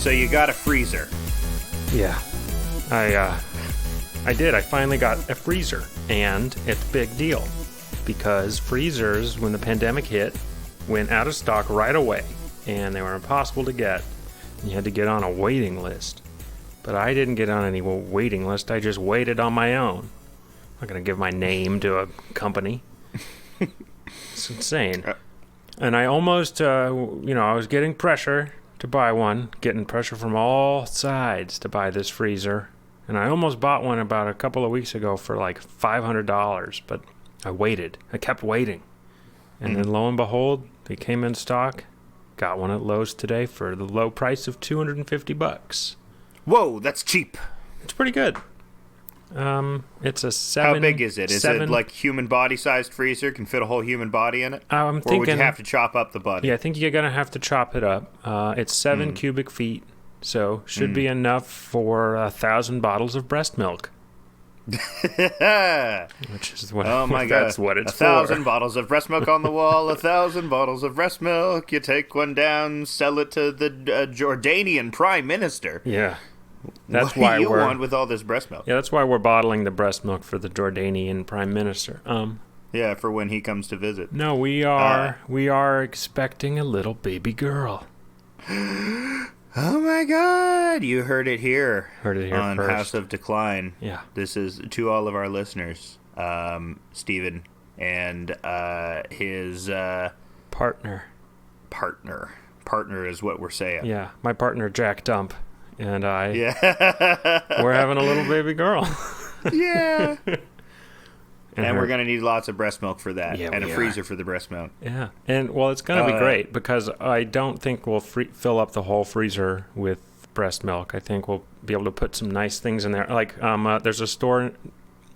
So you got a freezer. Yeah. I did. I finally got a freezer. And it's a big deal. Because freezers, when the pandemic hit, went out of stock right away. And they were impossible to get. You had to get on a waiting list. But I didn't get on any waiting list. I just waited on my own. I'm not going to give my name to a company. It's insane. And I almost, I was getting pressure to buy one. Getting pressure from all sides to buy this freezer. And I almost bought one about a couple of weeks ago for like $500. But I waited. I kept waiting. And then lo and behold, they came in stock. Got one at Lowe's today for the low price of $250. Whoa, that's cheap. It's pretty good. It's a 7. How big is it? Is it like human body-sized freezer? Can fit a whole human body in it? I'm thinking, or would you have to chop up the body? Yeah, I think you're gonna have to chop it up. It's 7 cubic feet, so should be enough for 1,000 bottles of breast milk. Which is what? Oh my God! That's what it's 1,000 for. bottles of breast milk on the wall. 1,000 bottles of breast milk. You take one down, sell it to the Jordanian Prime Minister. Yeah, that's what why do you we're want with all this breast milk? Yeah, that's why we're bottling the breast milk for the Jordanian Prime Minister. Yeah, for when he comes to visit. No, we are expecting a little baby girl. Oh my God! You heard it here. Heard it here on first. House of Decline. Yeah. This is to all of our listeners, Stephen and his partner. Partner is what we're saying. Yeah, my partner Jack Dump and I. Yeah. We're having a little baby girl. Yeah. And we're going to need lots of breast milk for that. Yeah, and a freezer for the breast milk. Yeah. And, well, it's going to be great because I don't think we'll fill up the whole freezer with breast milk. I think we'll be able to put some nice things in there. Like, there's a store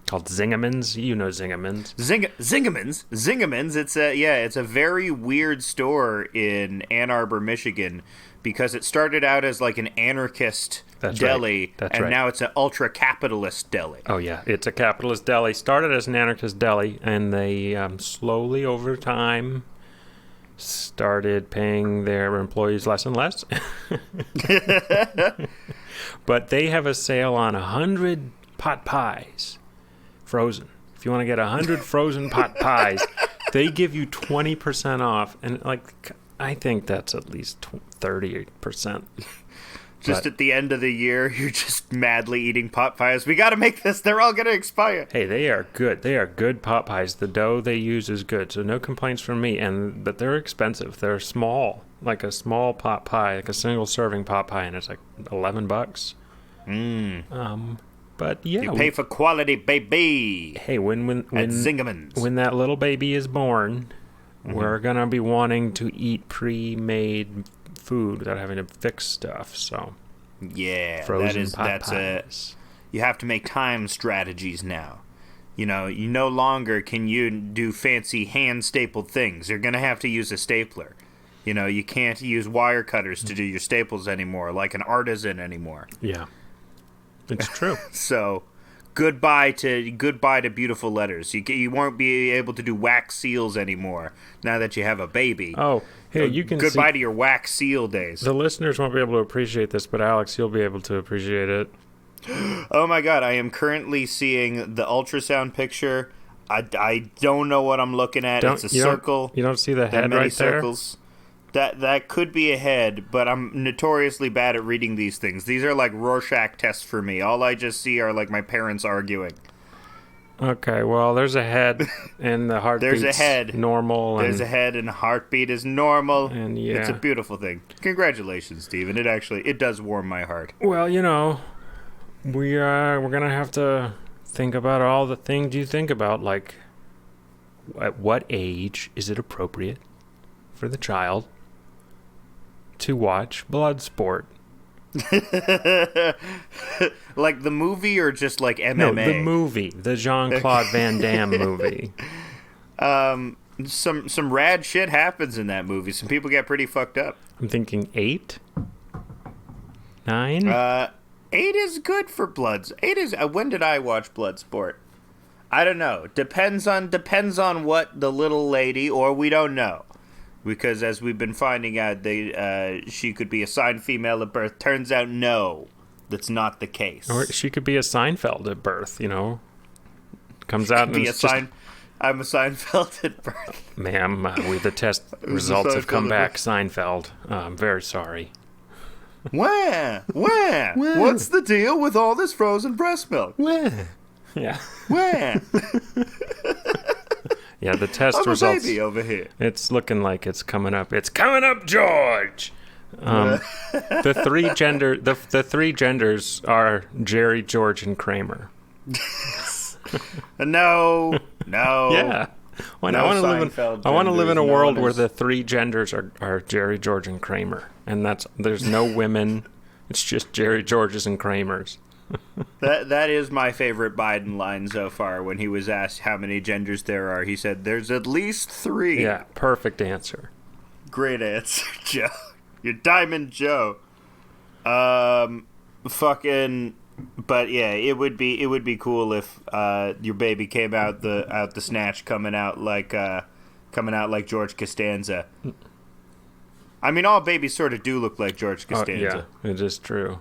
called Zingamans. You know Zingamans. Zingamans. It's a very weird store in Ann Arbor, Michigan, because it started out as like an anarchist deli, and now it's an ultra-capitalist deli. Oh, yeah. It's a capitalist deli. Started as an anarchist deli, and they slowly, over time, started paying their employees less and less. But they have a sale on 100 pot pies, frozen. If you want to get 100 frozen pot pies, they give you 20% off, and I think that's at least 30%. Just at the end of the year, you're just madly eating pot pies. We got to make this. They're all going to expire. Hey, they are good. They are good pot pies. The dough they use is good, so no complaints from me. But they're expensive. They're small, like a small pot pie, like a single serving pot pie, and it's like $11. But yeah, you pay for quality, baby. Hey, when Zingamans. When that little baby is born, we're gonna be wanting to eat pre-made food without having to fix stuff. So yeah, frozen pot pies. You have to make time strategies now. You no longer can you do fancy hand stapled things. You're gonna have to use a stapler. You can't use wire cutters to do your staples anymore, like an artisan anymore. Yeah, it's true. So goodbye to beautiful letters. You won't be able to do wax seals anymore now that you have a baby. Oh, hey, you can goodbye to your wax seal days. The listeners won't be able to appreciate this, but Alex, you'll be able to appreciate it. Oh my God, I am currently seeing the ultrasound picture. I don't know what I'm looking at. It's a circle. You don't see the head many right circles. There? That could be a head, but I'm notoriously bad at reading these things. These are like Rorschach tests for me. All I just see are like my parents arguing. Okay, well, there's a head, and the heartbeat's There's a head. Normal. There's a head, and the heartbeat is normal. And yeah. It's a beautiful thing. Congratulations, Stephen. It does warm my heart. Well, we're gonna have to think about all the things you think about, like at what age is it appropriate for the child to watch Bloodsport? Like the movie or just like MMA? No, the movie, the Jean-Claude Van Damme movie. Some rad shit happens in that movie. Some people get pretty fucked up. I'm thinking 8, 9. 8 is good for Bloods. 8 is. When did I watch Bloodsport? I don't know. Depends on what the little lady, or we don't know. Because as we've been finding out, she could be assigned female at birth. Turns out, no, that's not the case. Or she could be a Seinfeld at birth, Comes out and it's just... I'm a Seinfeld at birth. Ma'am, the test results have come back, Seinfeld. I'm very sorry. Where? What's the deal with all this frozen breast milk? Where? Yeah. Where? Yeah, the test I'm results. A baby over here. It's looking like it's coming up. It's coming up, George. The three genders are Jerry, George, and Kramer. No. Yeah. Why not? I want to live in a world where the three genders are Jerry, George, and Kramer, and there's no women. It's just Jerry, Georges, and Kramers. That is my favorite Biden line so far. When he was asked how many genders there are, he said, "There's at least 3." Yeah, perfect answer. Great answer, Joe. You're Diamond Joe. Fucking. But yeah, it would be cool if your baby came out the snatch coming out like George Costanza. I mean, all babies sort of do look like George Costanza. Yeah, it is true.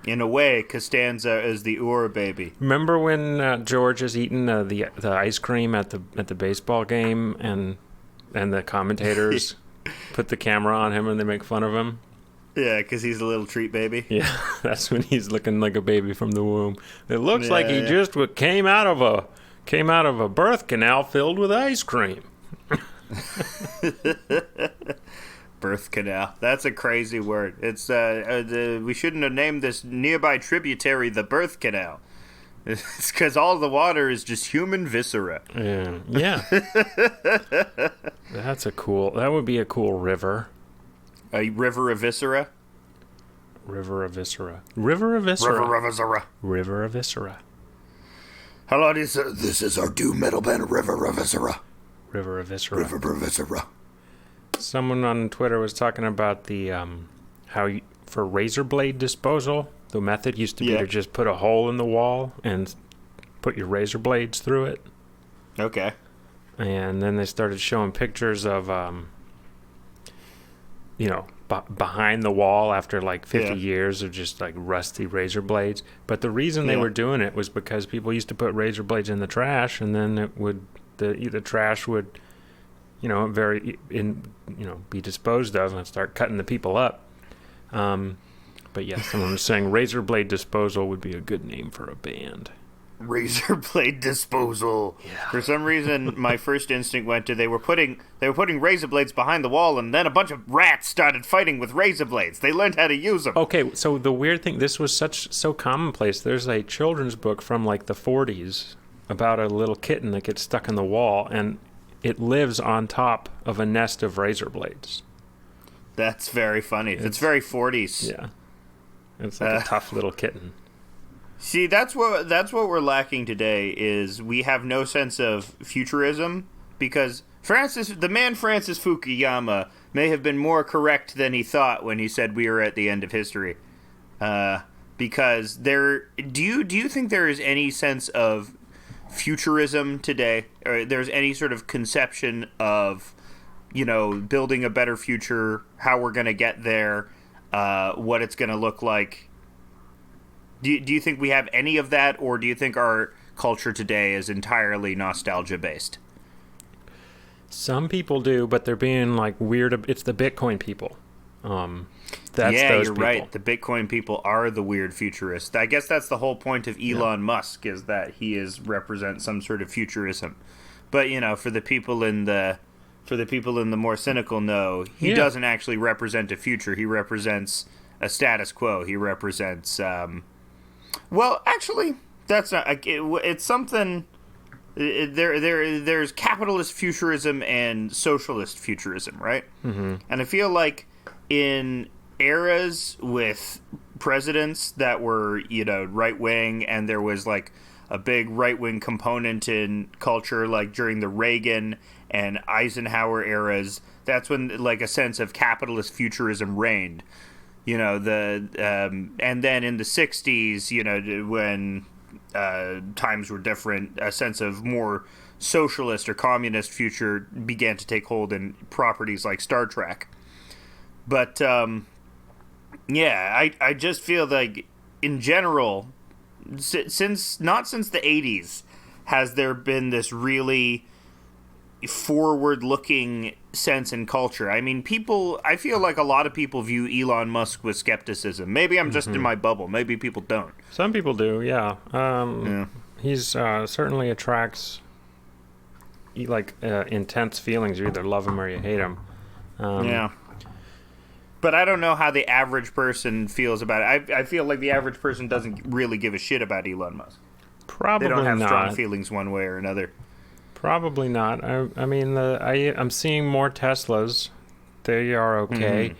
In a way, Costanza is the Ur baby. Remember when George is eating the ice cream at the baseball game, and the commentators put the camera on him and they make fun of him? Yeah, because he's a little treat baby. Yeah, that's when he's looking like a baby from the womb. It looks like he just came out of a birth canal filled with ice cream. Birth canal. That's a crazy word. It's we shouldn't have named this nearby tributary the birth canal. It's because all the water is just human viscera. Yeah. That would be a cool river. A river of viscera? River of viscera. Hello, this is our doom metal band, River of viscera. River of viscera. Someone on Twitter was talking about the for razor blade disposal, the method used to be to just put a hole in the wall and put your razor blades through it. Okay. And then they started showing pictures of, behind the wall after like 50 years of just like rusty razor blades. But the reason they were doing it was because people used to put razor blades in the trash, and then the trash would be disposed of and start cutting the people up. But yeah, someone was saying razor blade disposal would be a good name for a band. Razor blade disposal. Yeah. For some reason, my first instinct went to they were putting razor blades behind the wall, and then a bunch of rats started fighting with razor blades. They learned how to use them. Okay, so the weird thing, this was so commonplace. There's a children's book from like the 40s about a little kitten that gets stuck in the wall, and it lives on top of a nest of razor blades. That's very funny. It's very 40s. Yeah. It's like a tough little kitten. See, that's what we're lacking today is we have no sense of futurism, because the man Francis Fukuyama may have been more correct than he thought when he said we are at the end of history. Because do you think there is any sense of futurism today, or there's any sort of conception of, building a better future, how we're going to get there, what it's going to look like? Do you think we have any of that, or do you think our culture today is entirely nostalgia-based? Some people do, but they're being like weird. It's the Bitcoin people. Those you're people. Right. The Bitcoin people are the weird futurists. I guess that's the whole point of Elon Musk, is that he represents some sort of futurism. But for the people in the more cynical know, he doesn't actually represent a future. He represents a status quo. He represents. Well, actually, that's not. It's something. There's capitalist futurism and socialist futurism, right? Mm-hmm. And I feel like in eras with presidents that were, right wing, and there was like a big right wing component in culture, like during the Reagan and Eisenhower eras, that's when like a sense of capitalist futurism reigned. And then in the 60s, when times were different, a sense of more socialist or communist future began to take hold in properties like Star Trek. But I just feel like in general, since the 80s, has there been this really forward-looking sense in culture. I mean, I feel like a lot of people view Elon Musk with skepticism. Maybe I'm just in my bubble. Maybe people don't. Some people do, yeah. He's certainly attracts intense feelings. You either love him or you hate him. But I don't know how the average person feels about it. I feel like the average person doesn't really give a shit about Elon Musk. Probably not. They don't have strong feelings one way or another. Probably not. I mean, I'm seeing more Teslas. They are okay.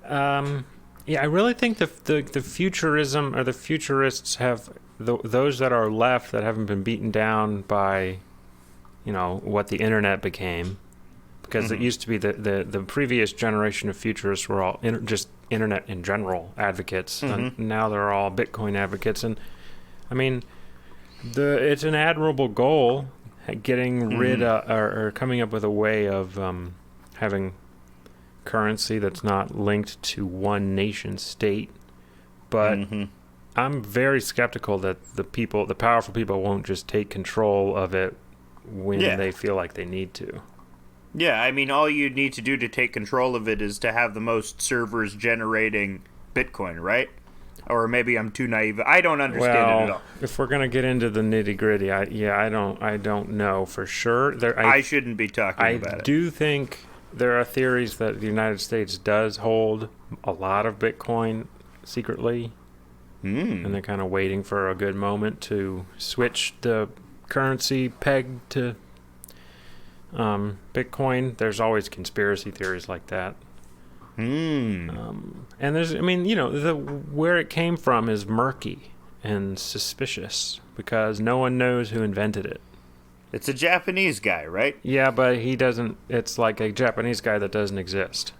I really think the futurism or the futurists have those that are left that haven't been beaten down by, what the internet became, because it used to be the previous generation of futurists were all just internet in general advocates, and now they're all Bitcoin advocates. And I mean, it's an admirable goal. Getting rid of, or coming up with a way of having currency that's not linked to one nation state. But I'm very skeptical that the powerful people won't just take control of it when they feel like they need to. Yeah, I mean, all you need to do to take control of it is to have the most servers generating Bitcoin, right? Or maybe I'm too naive. I don't understand it at all. If we're gonna get into the nitty gritty, I don't know for sure. I shouldn't be talking about it. I do think there are theories that the United States does hold a lot of Bitcoin secretly, and they're kind of waiting for a good moment to switch the currency peg to Bitcoin. There's always conspiracy theories like that. And there's, where it came from is murky and suspicious because no one knows who invented it. It's a Japanese guy, right? Yeah, but he doesn't. It's like a Japanese guy that doesn't exist.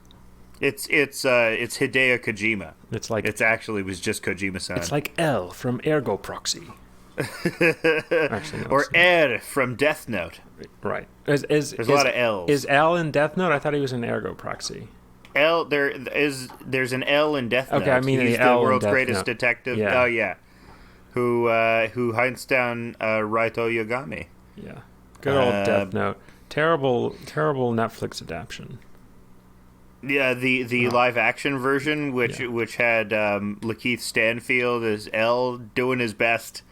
It's Hideo Kojima. It's like it actually was just Kojima-san. It's like L from Ergo Proxy. Actually, no, or R from Death Note. Right. There's a lot of L's. Is L in Death Note? I thought he was in Ergo Proxy. There's an L in Death Note. Okay, I mean he's the the world's greatest detective. Yeah. Oh yeah, who hunts down Raito Yagami. Yeah, good old Death Note. Terrible Netflix adaptation. Yeah, the live action version, which had Lakeith Stanfield as L doing his best.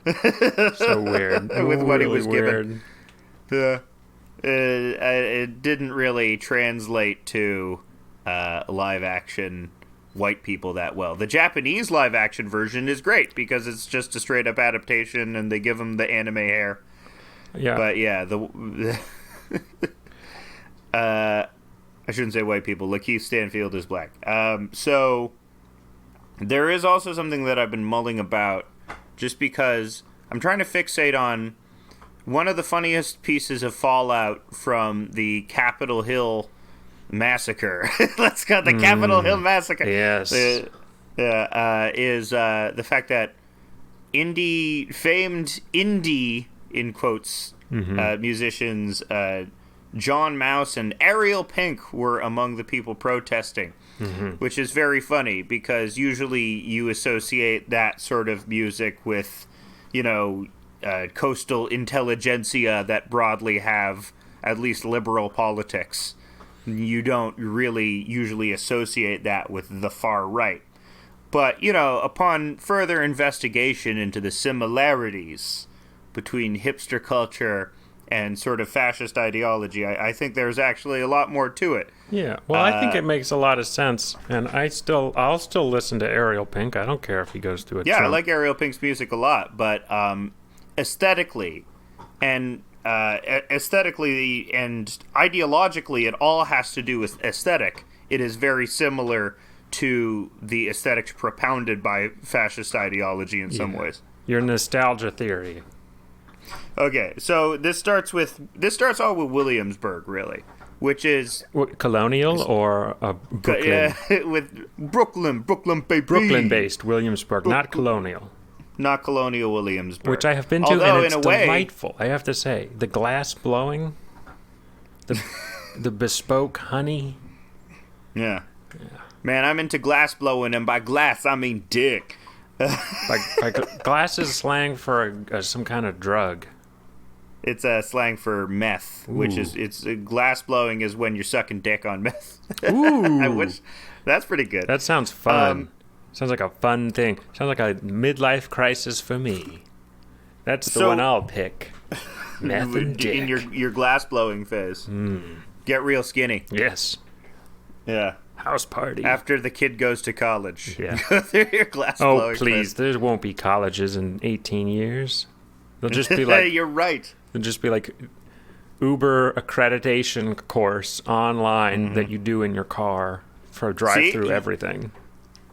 So weird with what really he was weird. given. It didn't really translate to live action white people that well. The Japanese live action version is great because it's just a straight up adaptation and they give them the anime hair. Yeah. But yeah, I shouldn't say white people. Lakeith Stanfield is black. So there is also something that I've been mulling about just because I'm trying to fixate on one of the funniest pieces of fallout from the Capitol Hill massacre. Let's go, the Capitol Hill massacre. Yes. Is the fact that famed indie, in quotes, musicians, John Mouse and Ariel Pink were among the people protesting, which is very funny because usually you associate that sort of music with, coastal intelligentsia that broadly have at least liberal politics. You don't really usually associate that with the far right. But, upon further investigation into the similarities between hipster culture and sort of fascist ideology, I think there's actually a lot more to it. Yeah, well, I think it makes a lot of sense, and I'll still listen to Ariel Pink. I don't care if he goes to a Yeah, Trump. I like Ariel Pink's music a lot, but aesthetically and ideologically, it all has to do with aesthetic. It is very similar to the aesthetics propounded by fascist ideology in some ways. Your nostalgia theory. Okay, so this starts all with Williamsburg, really, which is colonial or Brooklyn. With Brooklyn, baby. Brooklyn-based Williamsburg, not colonial. not Colonial Williamsburg. Which I have been to, Although, and it's in a way, delightful, I have to say. The glass blowing, the bespoke honey. Yeah. Man, I'm into glass blowing, and by glass, I mean dick. Glass is slang for some kind of drug. It's a slang for meth, which is glass blowing is when you're sucking dick on meth. Ooh. That's pretty good. That sounds fun. Sounds like a fun thing. Sounds like a midlife crisis for me. That's the one I'll pick. Meth and dick. In your glass blowing phase. Get real skinny. Yes. Yeah. House party. After the kid goes to college. Yeah. Go through your glass blowing Oh, please. phase. There won't be colleges in 18 years. They'll just be like... You're right. They'll just be like Uber accreditation course online that you do in your car for drive-through everything.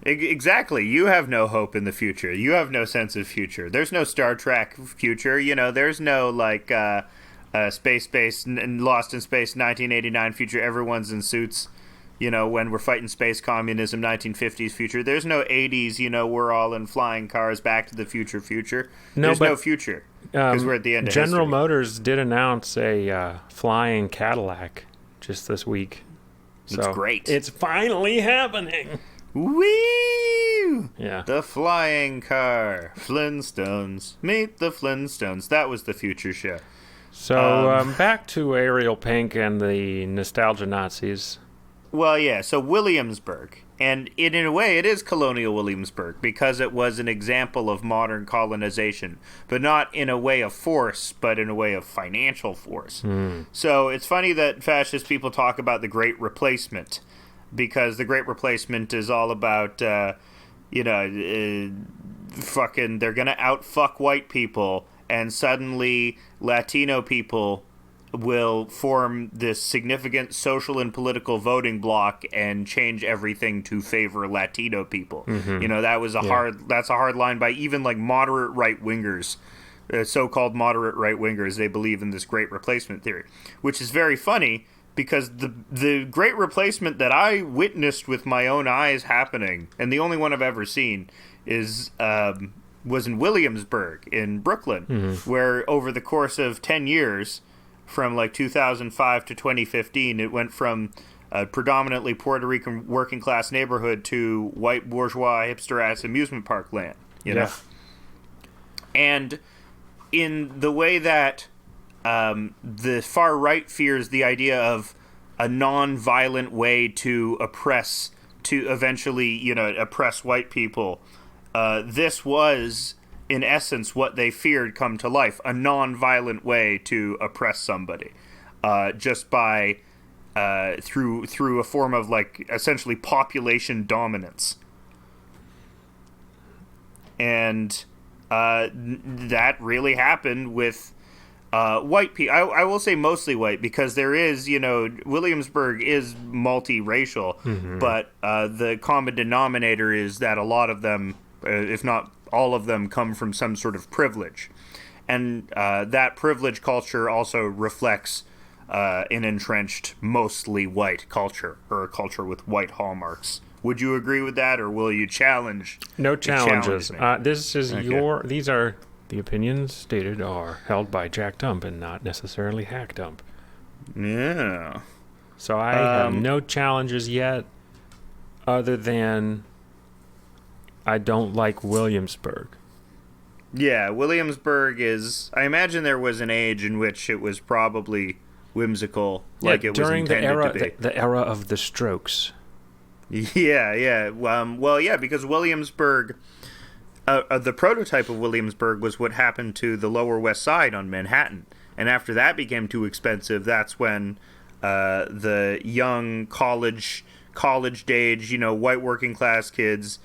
Exactly. You have no hope in the future. You have no sense of future. There's no Star Trek future. You know, there's no, like, space, Lost in Space 1989 future. Everyone's in suits, you know, when we're fighting space communism 1950s future. There's no 80s, you know, we're all in flying cars, Back to the Future. There's no future because we're at the end of General history. Motors did announce a flying Cadillac just this week. It's great. It's finally happening. Woo! Yeah. The flying car. Flintstones. Meet the Flintstones. That was the future show. So back to Ariel Pink and the nostalgia Nazis. Well, yeah, so Williamsburg. And in a way, it is Colonial Williamsburg because it was an example of modern colonization, but not in a way of force, but in a way of financial force. So it's funny that fascist people talk about the Great Replacement, because the Great Replacement is all about, fucking, they're going to outfuck white people, and suddenly Latino people will form this significant social and political voting bloc and change everything to favor Latino people. You know, that's a hard line by even like moderate right-wingers, so-called moderate right-wingers. They believe in this Great Replacement theory, which is very funny because the Great Replacement that I witnessed with my own eyes happening, and the only one I've ever seen, was in Williamsburg in Brooklyn, where over the course of 10 years, from like 2005 to 2015, it went from a predominantly Puerto Rican working class neighborhood to white bourgeois hipster ass amusement park land, you know? And in the way that the far right fears the idea of a non-violent way to eventually, oppress white people, this was, in essence, what they feared come to life, a non-violent way to oppress somebody, just by through a form of, like, essentially population dominance. And that really happened with white people. I will say mostly white, because there is, Williamsburg is multiracial, but the common denominator is that a lot of them, if not all of them, come from some sort of privilege. And that privilege culture also reflects an entrenched, mostly white culture, or a culture with white hallmarks. Would you agree with that, or will you challenge? No challenges. This is Okay. These are the opinions stated are held by Jack Dump and not necessarily Hack Dump. Yeah. So I have no challenges yet, other than I don't like Williamsburg. Yeah, Williamsburg is... I imagine there was an age in which it was probably whimsical, like it was during intended to be. the era of the Strokes. Yeah. Well, yeah, because Williamsburg... the prototype of Williamsburg was what happened to the Lower West Side on Manhattan. And after that became too expensive, that's when the young college-age, white working class kids...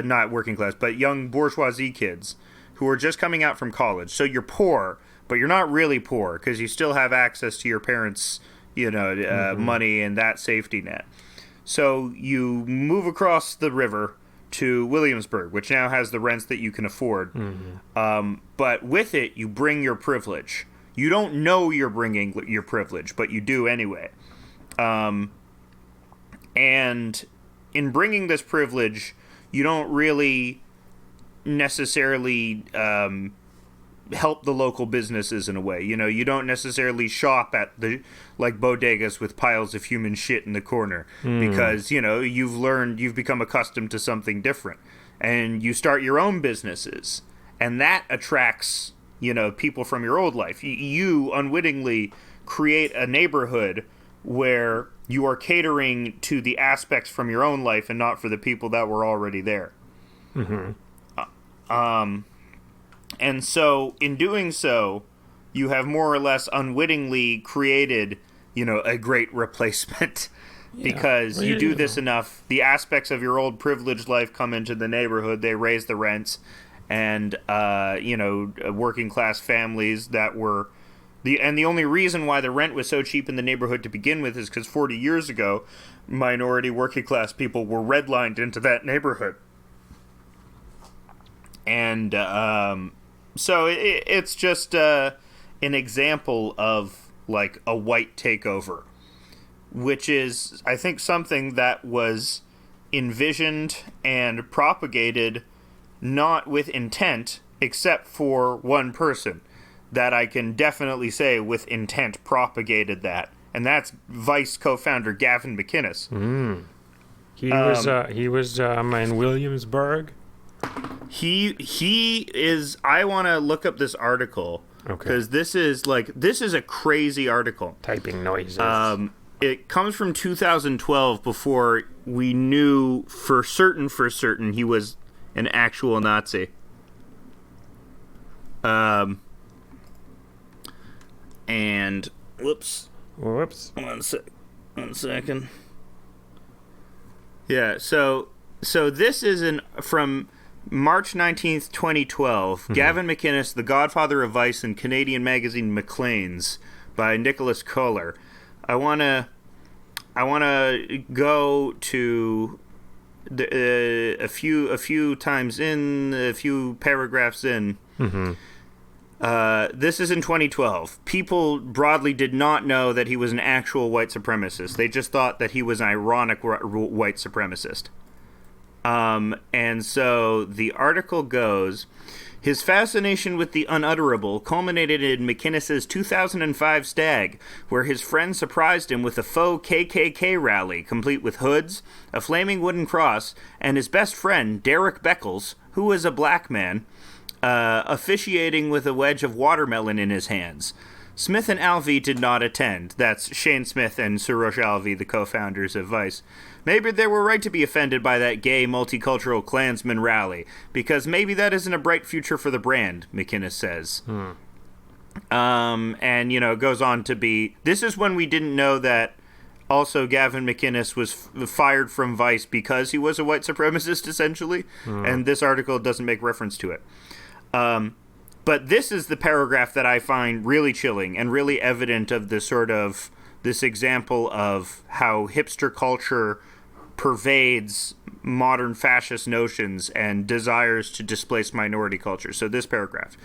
not working class, but young bourgeoisie kids who are just coming out from college. So you're poor, but you're not really poor because you still have access to your parents' money and that safety net. So you move across the river to Williamsburg, which now has the rents that you can afford. But with it, you bring your privilege. You don't know you're bringing your privilege, but you do anyway. And in bringing this privilege, you don't really necessarily help the local businesses in a way. You know, you don't necessarily shop at the bodegas with piles of human shit in the corner because, you know, you've become accustomed to something different, and you start your own businesses, and that attracts, you know, people from your old life. You unwittingly create a neighborhood where you are catering to the aspects from your own life and not for the people that were already there. And so, in doing so, you have more or less unwittingly created, you know, a great replacement. Because you do this enough, the aspects of your old privileged life come into the neighborhood, they raise the rents, and, you know, working class families that were... The only reason why the rent was so cheap in the neighborhood to begin with is because 40 years ago, minority working class people were redlined into that neighborhood. And so it's just an example of, like, a white takeover, which is, I think, something that was envisioned and propagated not with intent, except for one person that I can definitely say with intent propagated that, and that's Vice co-founder Gavin McInnes. He was in Williamsburg. He is. I want to look up this article because this is a crazy article. Typing noises. It comes from 2012, before we knew for certain he was an actual Nazi. And whoops. One second. Yeah. So this is from March 19th, 2012. Gavin McInnes, the Godfather of Vice, and Canadian magazine Maclean's by Nicholas Kohler. I wanna go to a few times in, a few paragraphs in. This is in 2012. People broadly did not know that he was an actual white supremacist. They just thought that he was an ironic white supremacist. And so the article goes, his fascination with the unutterable culminated in McInnes's 2005 stag, where his friend surprised him with a faux KKK rally, complete with hoods, a flaming wooden cross, and his best friend, Derek Beckles, who was a black man, officiating with a wedge of watermelon in his hands. Smith and Alvey did not attend. That's Shane Smith and Suresh Alvey, the co-founders of Vice. Maybe they were right to be offended by that gay, multicultural Klansman rally, because maybe that isn't a bright future for the brand, McInnes says. And, you know, goes on to be... This is when we didn't know that also Gavin McInnes was fired from Vice because he was a white supremacist, essentially, and this article doesn't make reference to it. But this is the paragraph that I find really chilling and really evident of the sort of this example of how hipster culture pervades modern fascist notions and desires to displace minority culture. So this paragraph.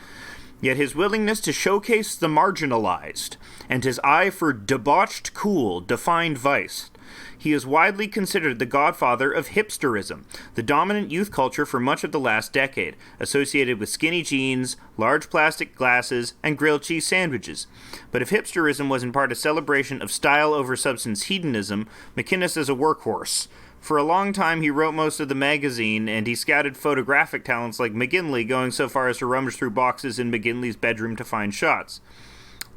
Yet his willingness to showcase the marginalized and his eye for debauched cool defined Vice. He is widely considered the godfather of hipsterism, the dominant youth culture for much of the last decade, associated with skinny jeans, large plastic glasses, and grilled cheese sandwiches. But if hipsterism was in part a celebration of style over substance hedonism, McInnes is a workhorse. For a long time, he wrote most of the magazine, and he scouted photographic talents like McGinley, going so far as to rummage through boxes in McGinley's bedroom to find shots.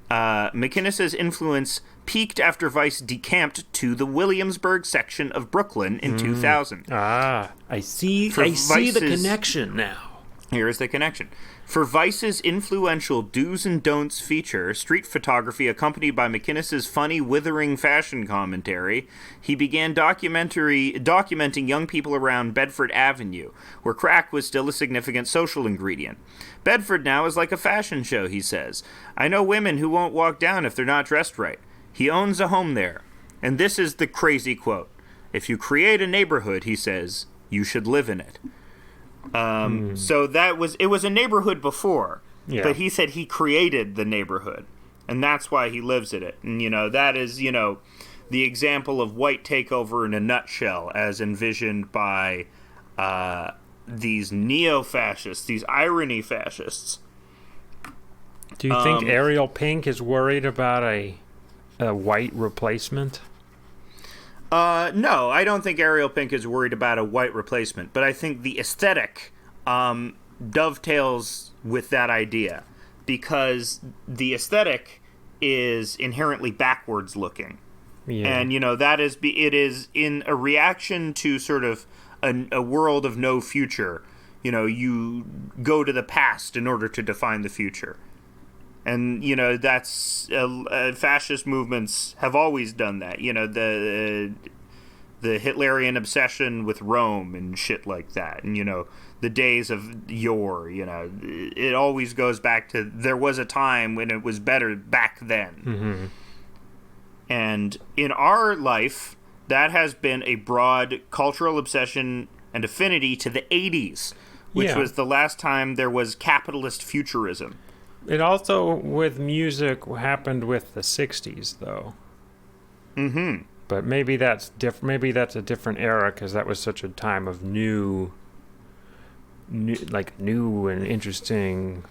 McInnes's influence peaked after Vice decamped to the Williamsburg section of Brooklyn in 2000. I see the connection now. Here is the connection. For Vice's influential Do's and Don'ts feature, street photography accompanied by McInnes's funny, withering fashion commentary, he began documenting young people around Bedford Avenue, where crack was still a significant social ingredient. Bedford now is like a fashion show, he says. I know women who won't walk down if they're not dressed right. He owns a home there. And this is the crazy quote. If you create a neighborhood, he says, you should live in it. So it was a neighborhood before, but he said he created the neighborhood, and that's why he lives in it. And, you know, that is, you know, the example of white takeover in a nutshell as envisioned by these neo-fascists, these irony fascists. Do you think Ariel Pink is worried about a white replacement? No, I don't think Ariel Pink is worried about a white replacement, but I think the aesthetic dovetails with that idea, because the aesthetic is inherently backwards looking. Yeah. And, it is in a reaction to sort of a world of no future. You go to the past in order to define the future. And, that's fascist movements have always done that. The Hitlerian obsession with Rome and shit like that. And, the days of yore, it always goes back to there was a time when it was better back then. Mm-hmm. And in our life, that has been a broad cultural obsession and affinity to the 80s, which was the last time there was capitalist futurism. It also, with music, happened with the 60s, though. Mm-hmm. But maybe that's different. Maybe that's a different era, because that was such a time of new and interesting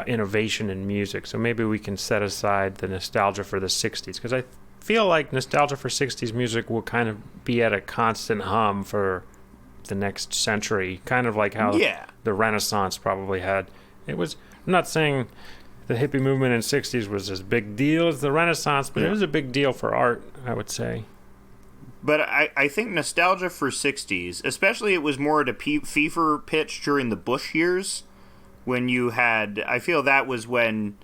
innovation in music. So maybe we can set aside the nostalgia for the 60s, because I feel like nostalgia for 60s music will kind of be at a constant hum for the next century, kind of like how the Renaissance probably had. I'm not saying the hippie movement in the 60s was as big deal as the Renaissance, but it was a big deal for art, I would say. But I think nostalgia for 60s, especially it was more at a fever pitch during the Bush years, when you had, I feel that was when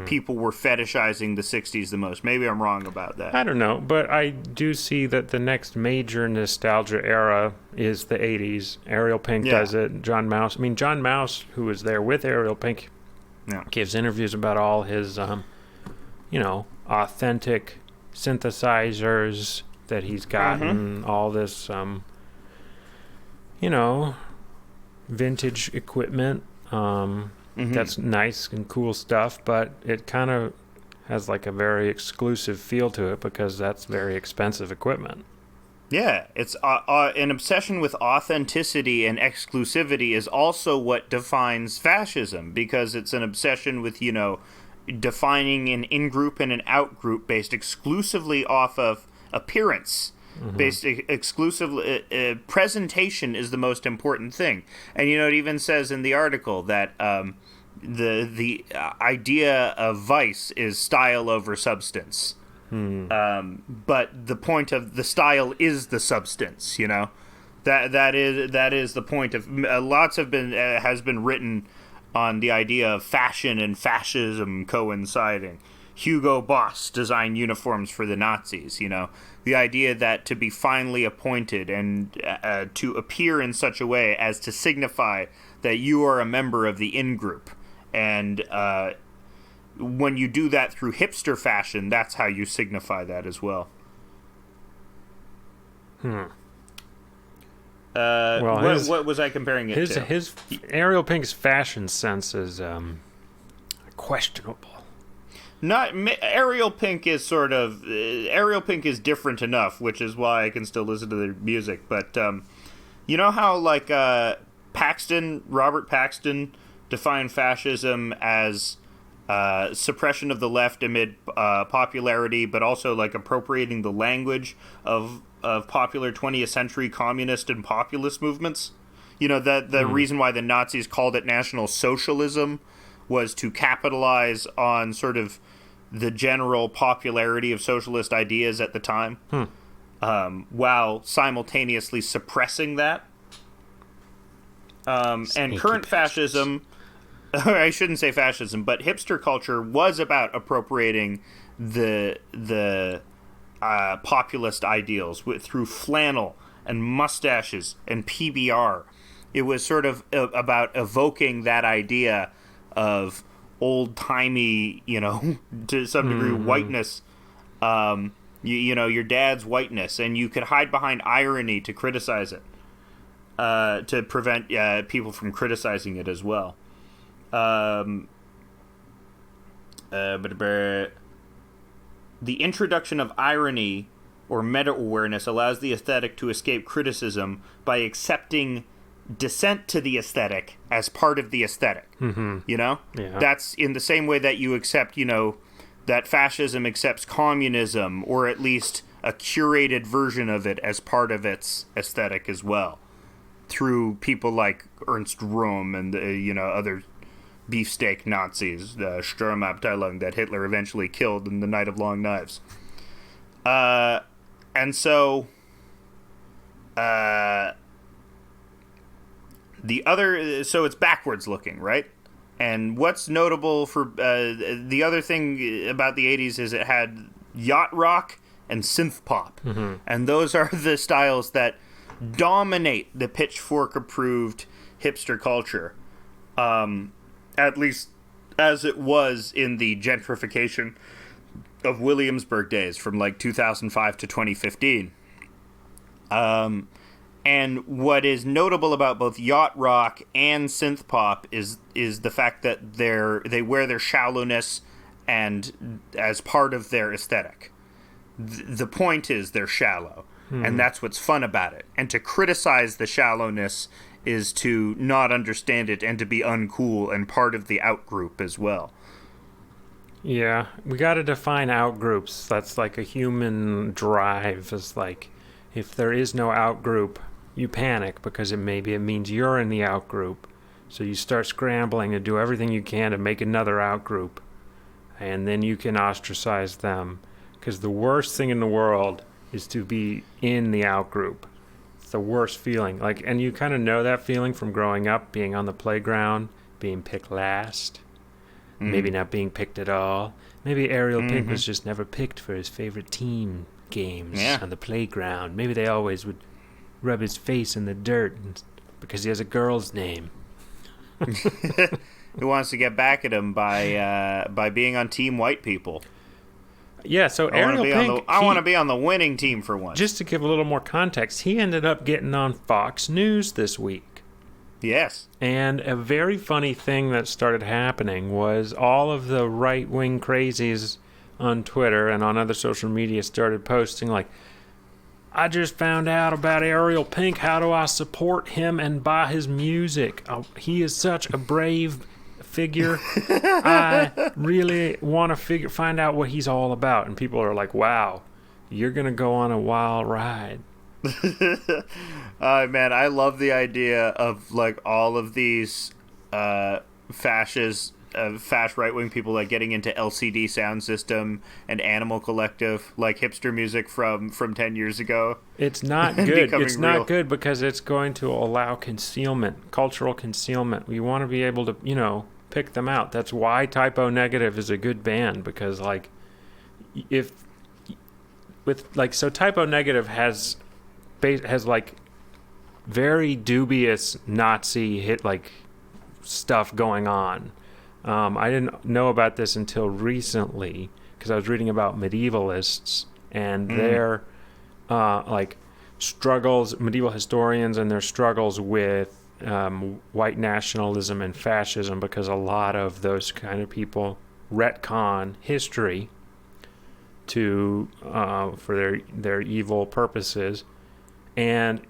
people were fetishizing the 60s the most. Maybe I'm wrong about that. I don't know, but I do see that the next major nostalgia era is the 80s. Ariel Pink does it. John Mouse, who was there with Ariel Pink, gives interviews about all his, authentic synthesizers that he's gotten, all this, vintage equipment. That's nice and cool stuff, but it kind of has like a very exclusive feel to it because that's very expensive equipment. Yeah, it's an obsession with authenticity and exclusivity is also what defines fascism, because it's an obsession with, defining an in-group and an out-group based exclusively off of appearance. Based exclusively, presentation is the most important thing. And, it even says in the article that the idea of vice is style over substance. But the point of the style is the substance, that is the point of lots have been has been written on the idea of fashion and fascism coinciding. Hugo Boss designed uniforms for the Nazis, the idea that to be finally appointed and to appear in such a way as to signify that you are a member of the in-group. And when you do that through hipster fashion, that's how you signify that as well. What was I comparing it to? His Ariel Pink's fashion sense is questionable. Ariel Pink is Ariel Pink is different enough, which is why I can still listen to their music. But you know how Robert Paxton defined fascism as suppression of the left amid popularity, but also appropriating the language of popular 20th century communist and populist movements. The reason why the Nazis called it National Socialism was to capitalize on sort of the general popularity of socialist ideas at the time, while simultaneously suppressing that. And current fascism, I shouldn't say fascism, but hipster culture was about appropriating the populist ideals through flannel and mustaches and PBR. It was sort of about evoking that idea of old-timey, to some degree, whiteness, your dad's whiteness, and you could hide behind irony to criticize it, to prevent people from criticizing it as well. The introduction of irony or meta-awareness allows the aesthetic to escape criticism by accepting dissent to the aesthetic as part of the aesthetic. Mm-hmm. You know? Yeah. That's in the same way that you accept, that fascism accepts communism, or at least a curated version of it as part of its aesthetic as well, through people like Ernst Röhm and, other beefsteak Nazis, the Sturmabteilung that Hitler eventually killed in the Night of Long Knives. And so... so it's backwards looking, right? And what's notable for the other thing about the 80s is it had yacht rock and synth pop. Mm-hmm. And those are the styles that dominate the Pitchfork approved hipster culture. At least as it was in the gentrification of Williamsburg days from like 2005 to 2015. And what is notable about both yacht rock and synth pop is the fact that they wear their shallowness and as part of their aesthetic. The point is they're shallow, and that's what's fun about it. And to criticize the shallowness is to not understand it and to be uncool and part of the outgroup as well. Yeah, we got to define outgroups. That's like a human drive. It's like if there is no outgroup, you panic because it means you're in the outgroup. So you start scrambling to do everything you can to make another outgroup. And then you can ostracize them. Because the worst thing in the world is to be in the outgroup. It's the worst feeling. And you kind of know that feeling from growing up, being on the playground, being picked last. Maybe not being picked at all. Maybe Ariel Pink was just never picked for his favorite team games on the playground. Maybe they always would rub his face in the dirt because he has a girl's name. Who wants to get back at him by being on Team White People? Yeah, so Ariel Pink... I want to be on the winning team for once. Just to give a little more context, he ended up getting on Fox News this week. Yes. And a very funny thing that started happening was all of the right-wing crazies on Twitter and on other social media started posting like, I just found out about Ariel Pink. How do I support him and buy his music? Oh, he is such a brave figure. I really want to find out what he's all about. And people are like, wow, you're going to go on a wild ride. Man, I love the idea of like all of these fascist right-wing people like getting into LCD Sound System and Animal Collective, like hipster music from 10 years ago. It's not good. It's real. Not good because it's going to allow concealment, cultural concealment. We want to be able to, pick them out. That's why Typo Negative is a good band, because so Typo Negative has like very dubious Nazi stuff going on. I didn't know about this until recently because I was reading about medievalists and their struggles, medieval historians and their struggles with white nationalism and fascism, because a lot of those kind of people retcon history to for their evil purposes. And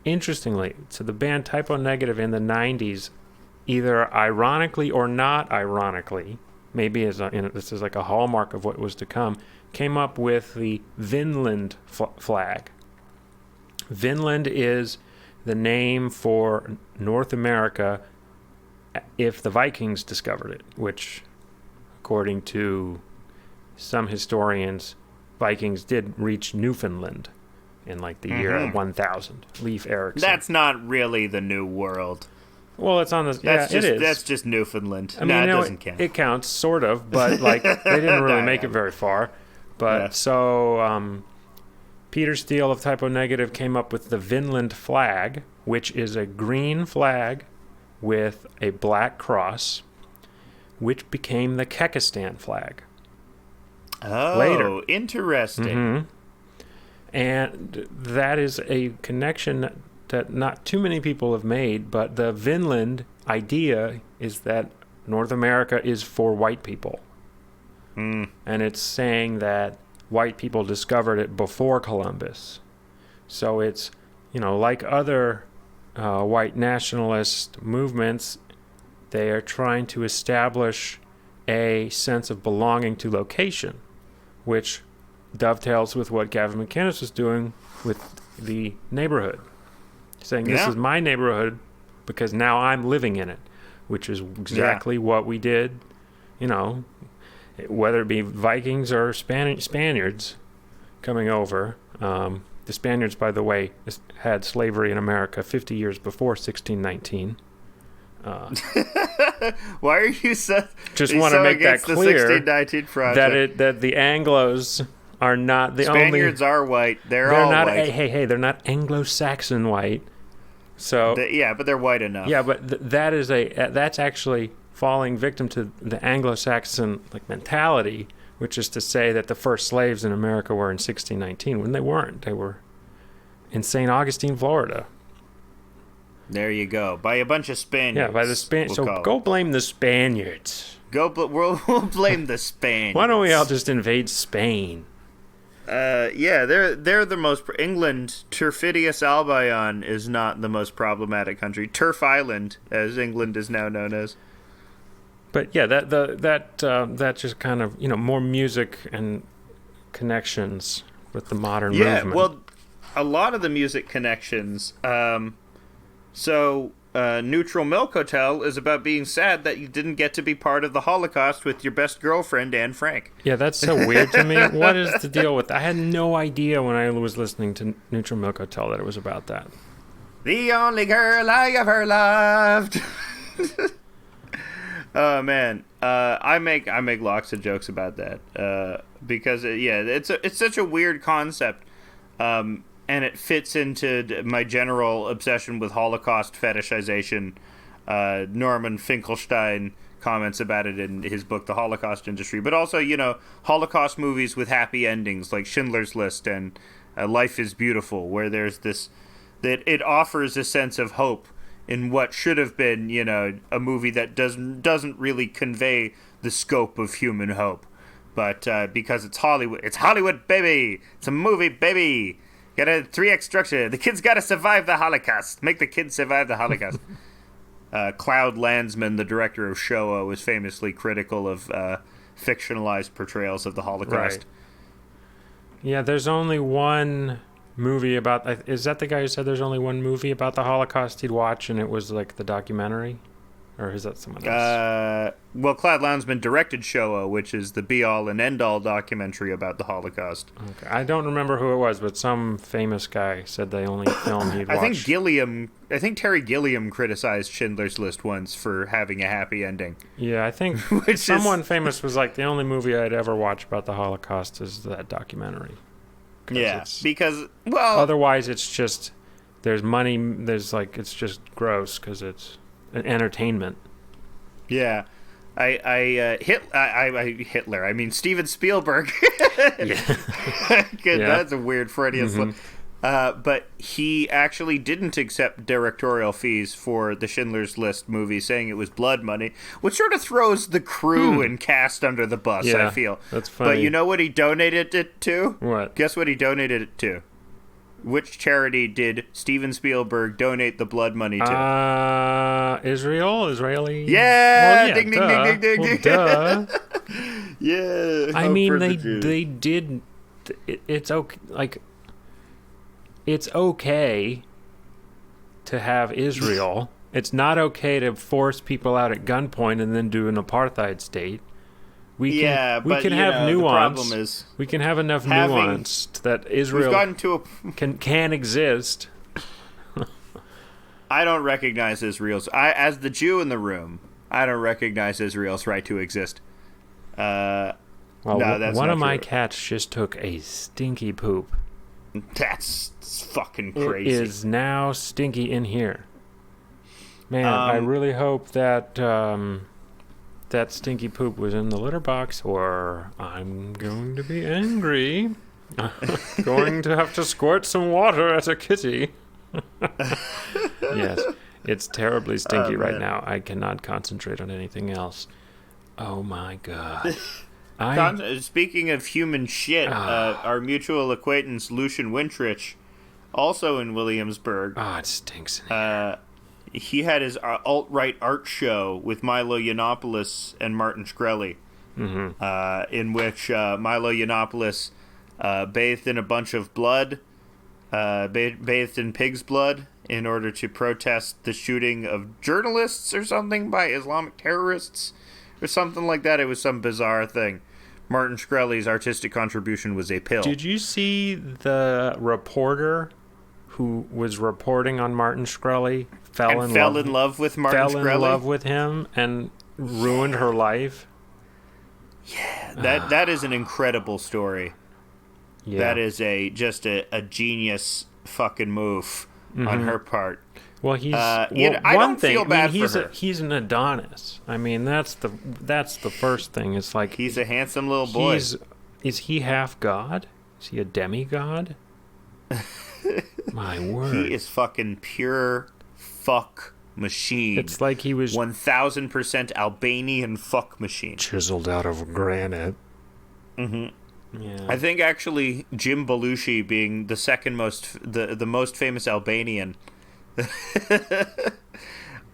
interestingly, so the band Typo Negative in the 90s, either ironically or not ironically, maybe this is like a hallmark of what was to come, came up with the Vinland flag. Vinland is the name for North America if the Vikings discovered it, which, according to some historians, Vikings did reach Newfoundland in the year 1000. Leif Erikson. That's not really the New World. Well, it's on the... it is. That's just Newfoundland. I mean, it doesn't count. It counts, sort of, but they didn't really make it very far. But so Peter Steele of Typo Negative came up with the Vinland flag, which is a green flag with a black cross, which became the Kekistan flag. Oh, later. Interesting. Mm-hmm. And that is a connection that not too many people have made, but the Vinland idea is that North America is for white people. And it's saying that white people discovered it before Columbus. So it's, like other white nationalist movements, they are trying to establish a sense of belonging to location, which dovetails with what Gavin McGinnes was doing with the neighborhood, saying this is my neighborhood because now I'm living in it, which is exactly what we did, whether it be Vikings or Spaniards coming over. The Spaniards, by the way, had slavery in America 50 years before 1619. Why are you so? Just want to make that clear. The 1619 project. That the Anglos are not the only. Spaniards are white. They're all not, white. Hey, they're not Anglo-Saxon white. So but they're white enough. Yeah, but that's actually falling victim to the Anglo-Saxon mentality, which is to say that the first slaves in America were in 1619 when they weren't. They were in St. Augustine, Florida. There you go. By a bunch of Spaniards. Yeah, by the Spaniards. So go blame the Spaniards. We'll blame the Spaniards. Why don't we all just invade Spain? They're the most... England, Turfidius Albion is not the most problematic country. Turf Island, as England is now known as. But yeah, that just kind of, more music and connections with the modern movement. Yeah, well, a lot of the music connections. Neutral Milk Hotel is about being sad that you didn't get to be part of the Holocaust with your best girlfriend, Anne Frank. Yeah, that's so weird to me. What is the deal with that? I had no idea when I was listening to Neutral Milk Hotel that it was about that. The only girl I ever loved. Oh man, I make lots of jokes about that because it's such a weird concept, and it fits into my general obsession with Holocaust fetishization. Norman Finkelstein comments about it in his book The Holocaust Industry, but also Holocaust movies with happy endings like Schindler's List and Life is Beautiful, where there's this that it offers a sense of hope in what should have been, a movie that doesn't really convey the scope of human hope. But because it's Hollywood, baby! It's a movie, baby! Got a 3X structure. The kid's got to survive the Holocaust. Make the kid survive the Holocaust. Cloud Landsman, the director of Shoah, was famously critical of fictionalized portrayals of the Holocaust. Right. Yeah, there's only one movie about... Is that the guy who said there's only one movie about the Holocaust he'd watch, and it was the documentary? Or is that someone else? Well, Cloud Landsman directed Shoah, which is the be-all and end-all documentary about the Holocaust. Okay. I don't remember who it was, but some famous guy said the only film he'd watched. I think Terry Gilliam criticized Schindler's List once for having a happy ending. Yeah, I think someone famous was the only movie I'd ever watch about the Holocaust is that documentary. Yeah, because, well... Otherwise, it's just... There's money... it's just gross, because it's an entertainment. Yeah. Hitler. I mean, Steven Spielberg. Yeah. That's a weird Freudian slip. But he actually didn't accept directorial fees for the Schindler's List movie, saying it was blood money, which sort of throws the crew and cast under the bus, I feel. That's funny. But you know what he donated it to? What? Guess what he donated it to? Which charity did Steven Spielberg donate the blood money to? Israeli? Yeah! Well, yeah, ding, ding, ding, ding, ding, ding. Duh. Yeah. I mean, they did... It's okay... It's okay to have Israel. It's not okay to force people out at gunpoint and then do an apartheid state. We can have nuance. The problem is we can have enough nuance that Israel can exist. I don't recognize Israel's... as the Jew in the room, I don't recognize Israel's right to exist. One of my cats just took a stinky poop. That's fucking crazy. It is now stinky in here. Man, I really hope that that stinky poop was in the litter box, or I'm going to be angry. Going to have to squirt some water at a kitty. Yes, it's terribly stinky right now. I cannot concentrate on anything else. Oh my God. Speaking of human shit, our mutual acquaintance Lucian Wintrich also in Williamsburg. Oh, it stinks in here. He had his alt-right art show with Milo Yiannopoulos and Martin Shkreli, in which Milo Yiannopoulos bathed in a bunch of blood, bathed in pig's blood, in order to protest the shooting of journalists or something by Islamic terrorists or something like that. It was some bizarre thing. Martin Shkreli's artistic contribution was a pill. Did you see the reporter who was reporting on Martin Shkreli fell in love with Martin Shkreli? Fell in love with him and ruined her life? Yeah, that is an incredible story. Yeah. That is just a genius fucking move on her part. Well, he's I don't feel bad for her. He's an Adonis. I mean, that's the first thing. It's like he's a handsome little boy. Is he half god? Is he a demigod? My word. He is fucking pure fuck machine. It's like he was 1000% Albanian fuck machine. Chiseled out of granite. Mm-hmm. Yeah. I think actually Jim Belushi being the most famous Albanian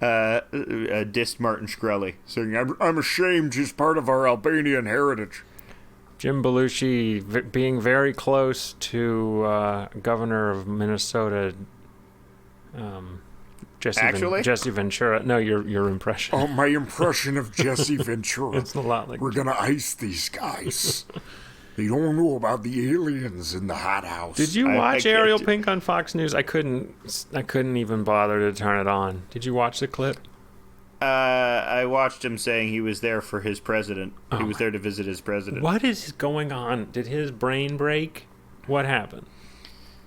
dissed Martin Shkreli, saying, I'm ashamed he's part of our Albanian heritage. Jim Belushi being very close to governor of Minnesota, Jesse Ventura. No, your impression. Oh, my impression of Jesse Ventura. It's a lot like we're going to ice these guys. They don't know about the aliens in the hot house. Did you watch Ariel Pink on Fox News? I couldn't even bother to turn it on. Did you watch the clip? I watched him saying he was there for his president. He was there to visit his president. What is going on? Did his brain break? What happened?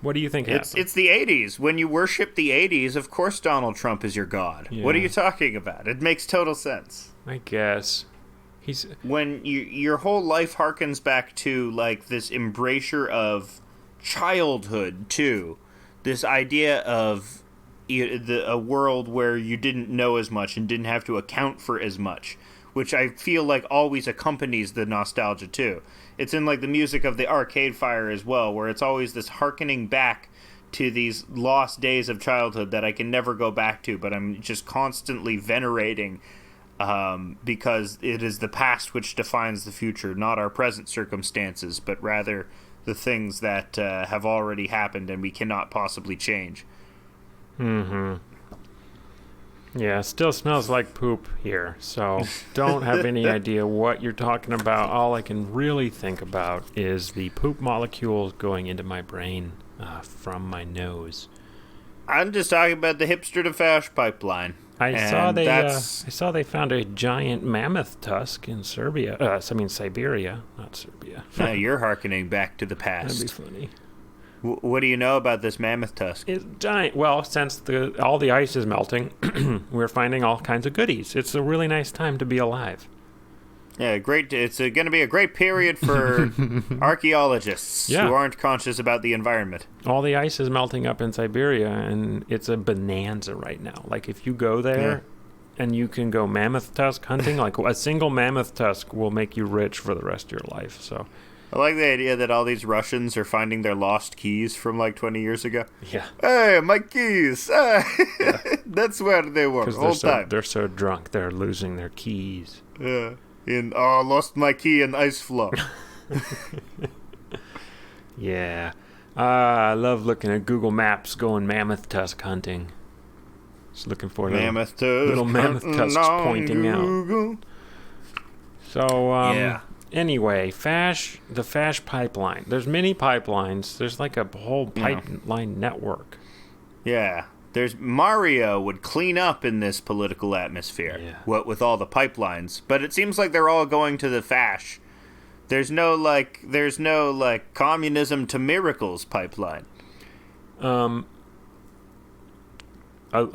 What do you think happened? It's the 80s. When you worship the 80s, of course Donald Trump is your god. Yeah. What are you talking about? It makes total sense. I guess. When your whole life harkens back to like this embrasure of childhood too, this idea of a world where you didn't know as much and didn't have to account for as much, which I feel like always accompanies the nostalgia too. It's in like the music of the Arcade Fire as well, where it's always this harkening back to these lost days of childhood that I can never go back to, but I'm just constantly venerating. Because it is the past which defines the future, not our present circumstances, but rather the things that have already happened and we cannot possibly change. Mm-hmm. Yeah, it still smells like poop here, so don't have any idea what you're talking about. All I can really think about is the poop molecules going into my brain from my nose. I'm just talking about the Hipster to Fash pipeline. I saw they found a giant mammoth tusk in Siberia, not Serbia. Now you're hearkening back to the past. That'd be funny. What do you know about this mammoth tusk? It's giant. Well, since all the ice is melting, we're finding all kinds of goodies. It's a really nice time to be alive. Yeah, great. It's going to be a great period for archaeologists who aren't conscious about the environment. All the ice is melting up in Siberia, and it's a bonanza right now. Like, if you go there and you can go mammoth tusk hunting, like a single mammoth tusk will make you rich for the rest of your life. So, I like the idea that all these Russians are finding their lost keys from like 20 years ago. Yeah. Hey, my keys. That's where they were the whole time. They're so drunk, they're losing their keys. Yeah. Lost my key in ice flow. Yeah. I love looking at Google Maps going mammoth tusk hunting. Just looking for little mammoth tusks pointing out. So, anyway, the Fash pipeline. There's many pipelines. There's like a whole pipeline network. Yeah. Mario would clean up in this political atmosphere, what with all the pipelines. But it seems like they're all going to the Fash. There's no communism to miracles pipeline. A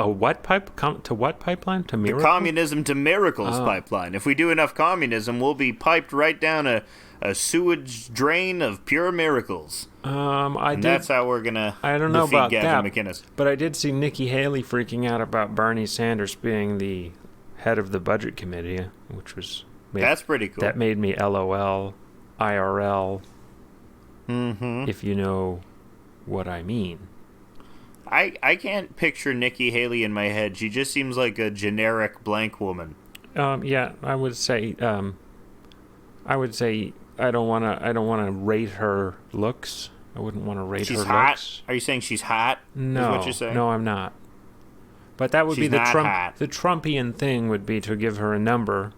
what to what pipeline? To miracles? The communism to miracles pipeline. If we do enough communism, we'll be piped right down a sewage drain of pure miracles. That's how we're gonna. I don't know about Gavin that, McGinnes. But I did see Nikki Haley freaking out about Bernie Sanders being the head of the budget committee, which was that's pretty cool. That made me LOL, IRL. Mm-hmm. If you know what I mean. I can't picture Nikki Haley in my head. She just seems like a generic blank woman. Yeah, I would say I don't wanna rate her looks. I wouldn't want to rate She's her hot. looks. Are you saying she's hot? No, is what you're saying? no, I'm not. But that would She's be the not hot. The Trumpian thing would be to give her a number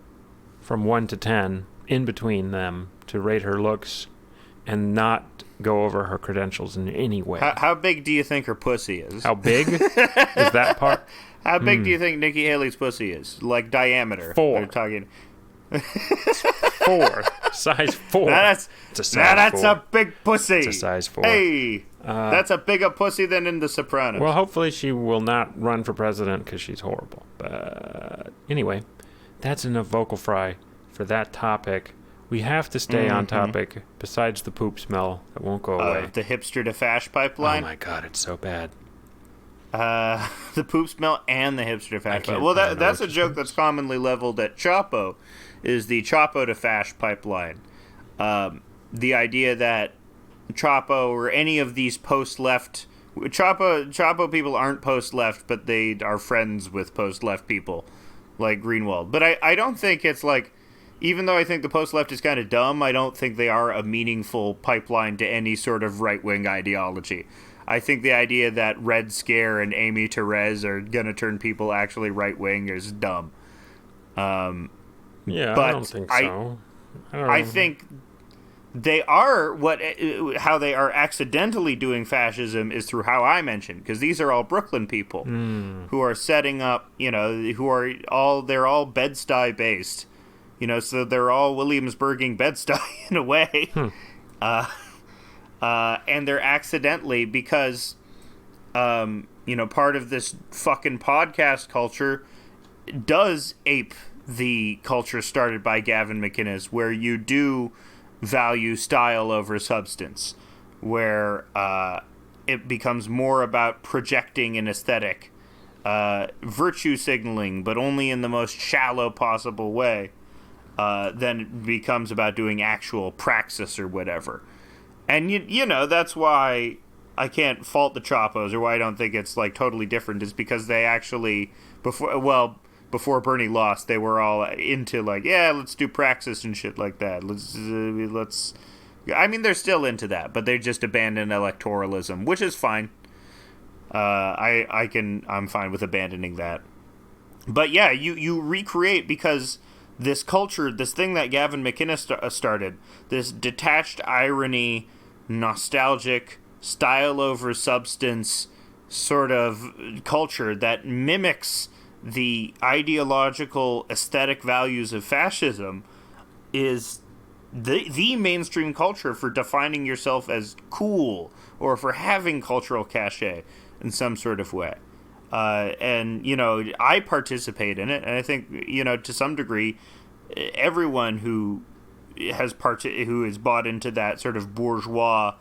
from 1 to 10 in between them to rate her looks and not go over her credentials in any way. How big do you think her pussy is? How big is that part? How big do you think Nikki Haley's pussy is? Like diameter? 4. We're talking 4. Size 4. That's a big pussy. It's a size 4. Hey, that's a bigger pussy than in The Sopranos. Well, hopefully she will not run for president because she's horrible. But anyway, that's enough vocal fry for that topic. We have to stay on topic besides the poop smell that won't go away. The hipster to Fash pipeline. Oh my god, it's so bad. The poop smell and the hipster to Fash pipeline. I Well, don't know that's a what joke that's commonly leveled at Chapo, is the Chapo to Fash pipeline. The idea that Chapo or any of these post-left... Chapo people aren't post-left, but they are friends with post-left people, like Greenwald. But I don't think it's like... Even though I think the post-left is kind of dumb, I don't think they are a meaningful pipeline to any sort of right-wing ideology. I think the idea that Red Scare and Amy Therese are going to turn people actually right-wing is dumb. Yeah, but I don't think so. I think they are how they are accidentally doing fascism is through how I mentioned, because these are all Brooklyn people who are setting up, they're all Bed-Stuy based, so they're all Williamsburging Bed-Stuy in a way. And they're accidentally because, part of this fucking podcast culture does ape the culture started by Gavin McInnes, where you do value style over substance, where it becomes more about projecting an aesthetic, virtue signaling, but only in the most shallow possible way, than it becomes about doing actual praxis or whatever. And, that's why I can't fault the Chapos, or why I don't think it's, totally different, is because they actually, before Bernie lost, they were all into, let's do praxis and shit like that. They're still into that, but they just abandoned electoralism, which is fine. I'm fine with abandoning that. But, yeah, you recreate, because this culture, this thing that Gavin McInnes started, this detached irony, nostalgic, style over substance sort of culture that mimics the ideological aesthetic values of fascism, is the mainstream culture for defining yourself as cool or for having cultural cachet in some sort of way. And I participate in it, and I think to some degree everyone who has bought into that sort of bourgeois,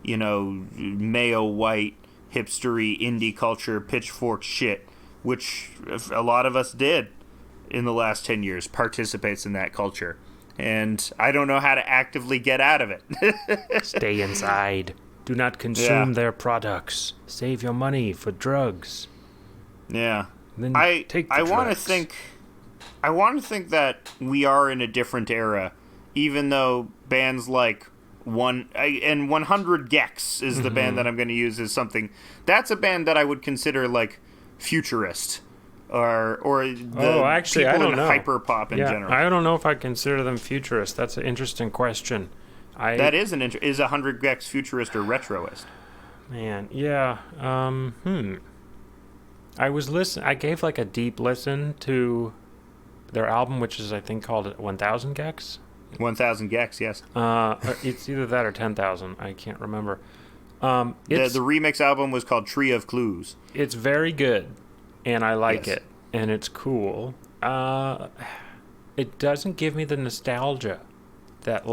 Mayo white, hipstery, indie culture, pitchfork shit, which a lot of us did in the last 10 years, participates in that culture. And I don't know how to actively get out of it. Stay inside. Do not consume their products. Save your money for drugs. Yeah. Then take the I drugs. I want to think that we are in a different era, even though bands like 100 Gex is the band that I'm going to use as something. That's a band that I would consider futurist, or actually, I don't know. Hyper pop in general. I don't know if I consider them futurist. That's an interesting question. That is is 100 Gex futurist or retroist? Man, yeah. I gave a deep listen to their album, which is I think called 1000 Gex. 1000 Gex, yes. It's either that or 10,000. I can't remember. The remix album was called Tree of Clues. It's very good, and I like it, and it's cool. It doesn't give me the nostalgia that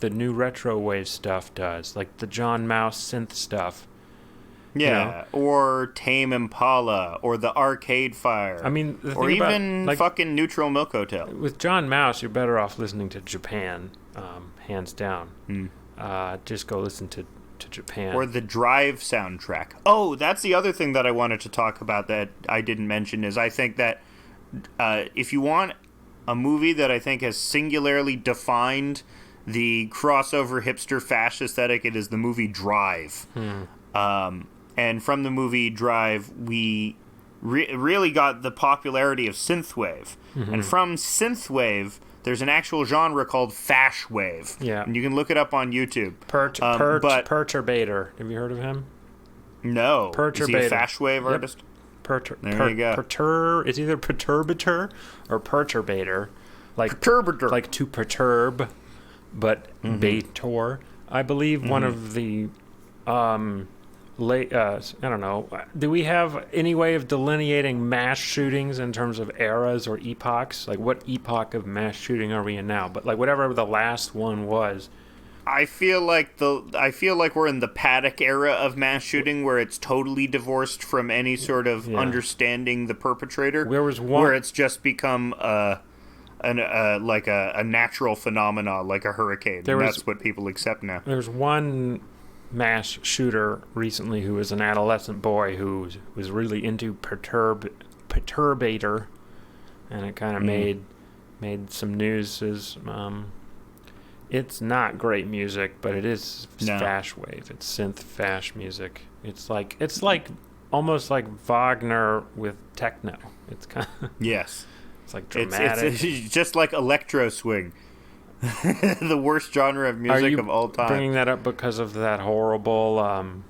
the new retro wave stuff does, the John Mouse synth stuff. Yeah, or Tame Impala, or the Arcade Fire. I mean, or even fucking Neutral Milk Hotel. With John Mouse, you're better off listening to Japan, hands down. Just go listen to to Japan. Or the Drive soundtrack. Oh, that's the other thing that I wanted to talk about that I didn't mention is I think that if you want a movie that I think has singularly defined the crossover hipster Fash aesthetic, it is the movie Drive. And from the movie Drive, we really got the popularity of synthwave. And from synthwave, there's an actual genre called Fash wave. Yeah. And you can look it up on YouTube. Perturbator. Have you heard of him? No. Perturbator. Is he a Fash wave artist? There you go. It's either perturbator or perturbator. Perturbator. Like to perturb, but bator. I believe one of the... I don't know. Do we have any way of delineating mass shootings in terms of eras or epochs? Like, what epoch of mass shooting are we in now? But like, whatever the last one was. I feel like we're in the Paddock era of mass shooting, where it's totally divorced from any sort of understanding the perpetrator. There was one where it's just become a natural phenomena, like a hurricane. That's what people accept now. There's one mass shooter recently who was an adolescent boy who was really into perturbator, and it kind of made some news. It's not great music, but it is Fash wave. It's synth Fash music. It's like almost like Wagner with techno. It's kind of yes. It's like dramatic. It's just like electro swing. The worst genre of music of all time. Are you bringing that up because of that horrible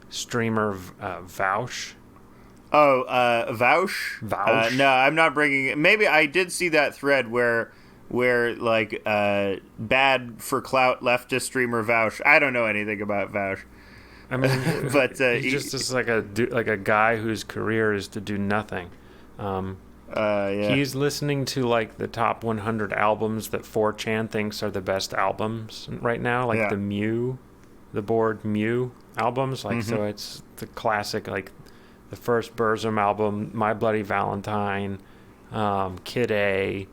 streamer Vaush? Oh, Vaush? Vaush? No, I'm not bringing it. Maybe I did see that thread where like bad for clout leftist streamer Vaush. I don't know anything about Vaush. I mean, but he just is like a guy whose career is to do nothing. He's listening to like the top 100 albums that 4chan thinks are the best albums right now, like the board Mew albums. Like so, it's the classic, like the first Burzum album, My Bloody Valentine, Kid A,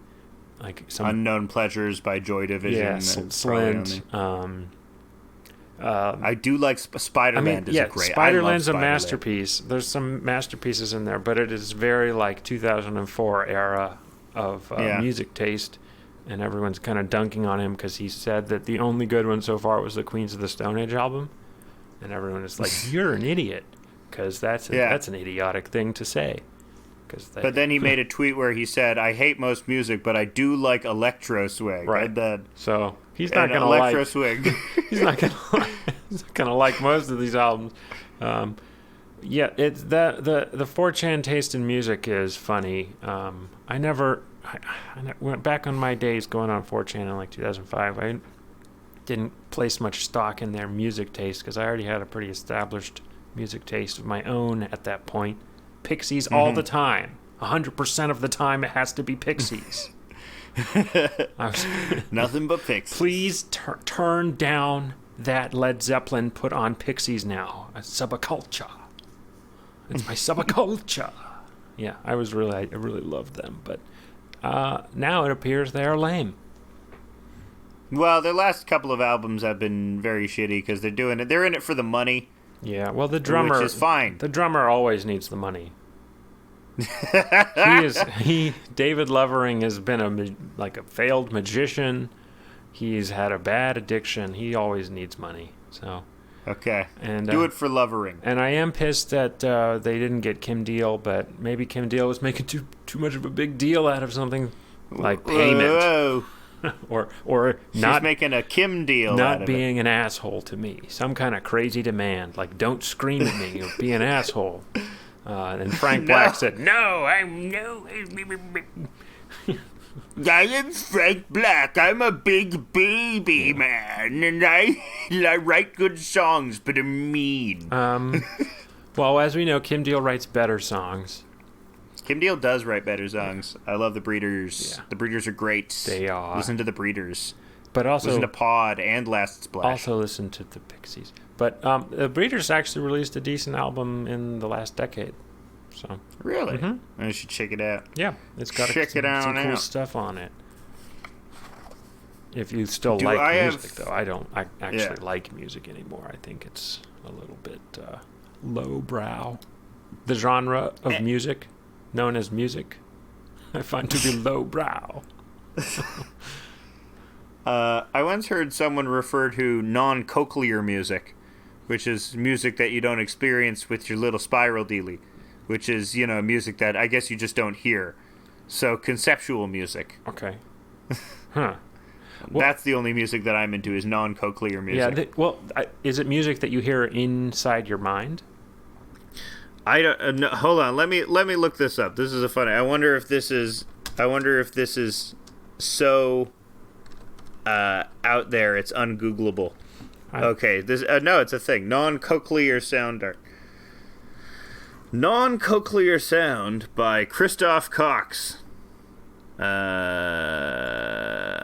like some Unknown Pleasures by Joy Division. Yeah, Slint. I do like Spider-Man. Is a great. Spider-Man's a masterpiece. There's some masterpieces in there, but it is very like 2004 era of music taste, and everyone's kind of dunking on him because he said that the only good one so far was the Queens of the Stone Age album, and everyone is like, "You're an idiot," because that's an idiotic thing to say. But then he made a tweet where he said, "I hate most music, but I do like electro swing." Right. So he's not going to like electro swing. He's not going to like most of these albums. It's the 4chan taste in music is funny. I went back on my days going on 4chan in like 2005. I didn't place much stock in their music taste because I already had a pretty established music taste of my own at that point. Pixies all the time. 100% of the time it has to be Pixies. Nothing but Pixies. Please turn down that Led Zeppelin, put on Pixies now. A subculture. It's my subculture. Yeah, I really loved them, but now it appears they are lame. Well, their last couple of albums have been very shitty because they're in it for the money. Yeah, well, the drummer, which is fine. The drummer always needs the money. David Levering has been a failed magician. He's had a bad addiction. He always needs money. So okay, and do it for Levering. And I am pissed that they didn't get Kim Deal, but maybe Kim Deal was making too much of a big deal out of something like payment. Whoa. or she's not making a Kim deal, not being an asshole to me, some kind of crazy demand like don't scream at me or be an asshole. And Frank Black said, "No, I'm no." I am Frank Black. I'm a big baby man, and I write good songs, but I'm mean. Well, as we know, Kim Deal writes better songs. Kim Deal does write better songs. I love the Breeders. Yeah. The Breeders are great. They are. Listen to the Breeders. But also listen to Pod and Last Splash. Also listen to the Pixies. But the Breeders actually released a decent album in the last decade. So really, I should check it out. Yeah, it's got some cool stuff on it. If you still Do like I music, have- though. I don't actually Yeah. like music anymore. I think it's a little bit lowbrow. The genre of music, known as music, I find to be lowbrow. I once heard someone refer to non-cochlear music, which is music that you don't experience with your little spiral dealy, which is, music that I guess you just don't hear. So conceptual music. Okay. Huh. That's the only music that I'm into is non-cochlear music. Yeah. Is it music that you hear inside your mind? I don't. No, hold on. Let me look this up. This is a funny. I wonder if this is so out there. It's ungoogleable. Okay. This no. It's a thing. Non-cochlear sound art. Non-cochlear sound by Christoph Cox.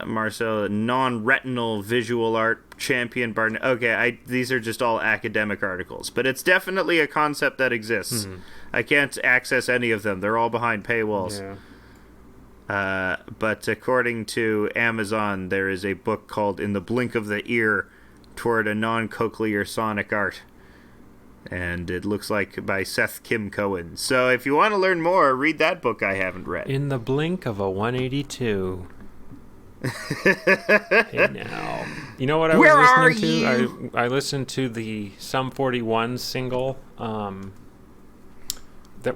Marcel, non-retinal visual art champion Barton. Okay, these are just all academic articles, but it's definitely a concept that exists. I can't access any of them; they're all behind paywalls. Yeah. But according to Amazon, there is a book called "In the Blink of the Ear Toward a Non-Cochlear Sonic Art." And it looks like by Seth Kim Cohen. So if you want to learn more, read that book I haven't read. In the blink of a 182. Hey now. You know what I Where was are listening to? you? I listened to the Sum 41 single. What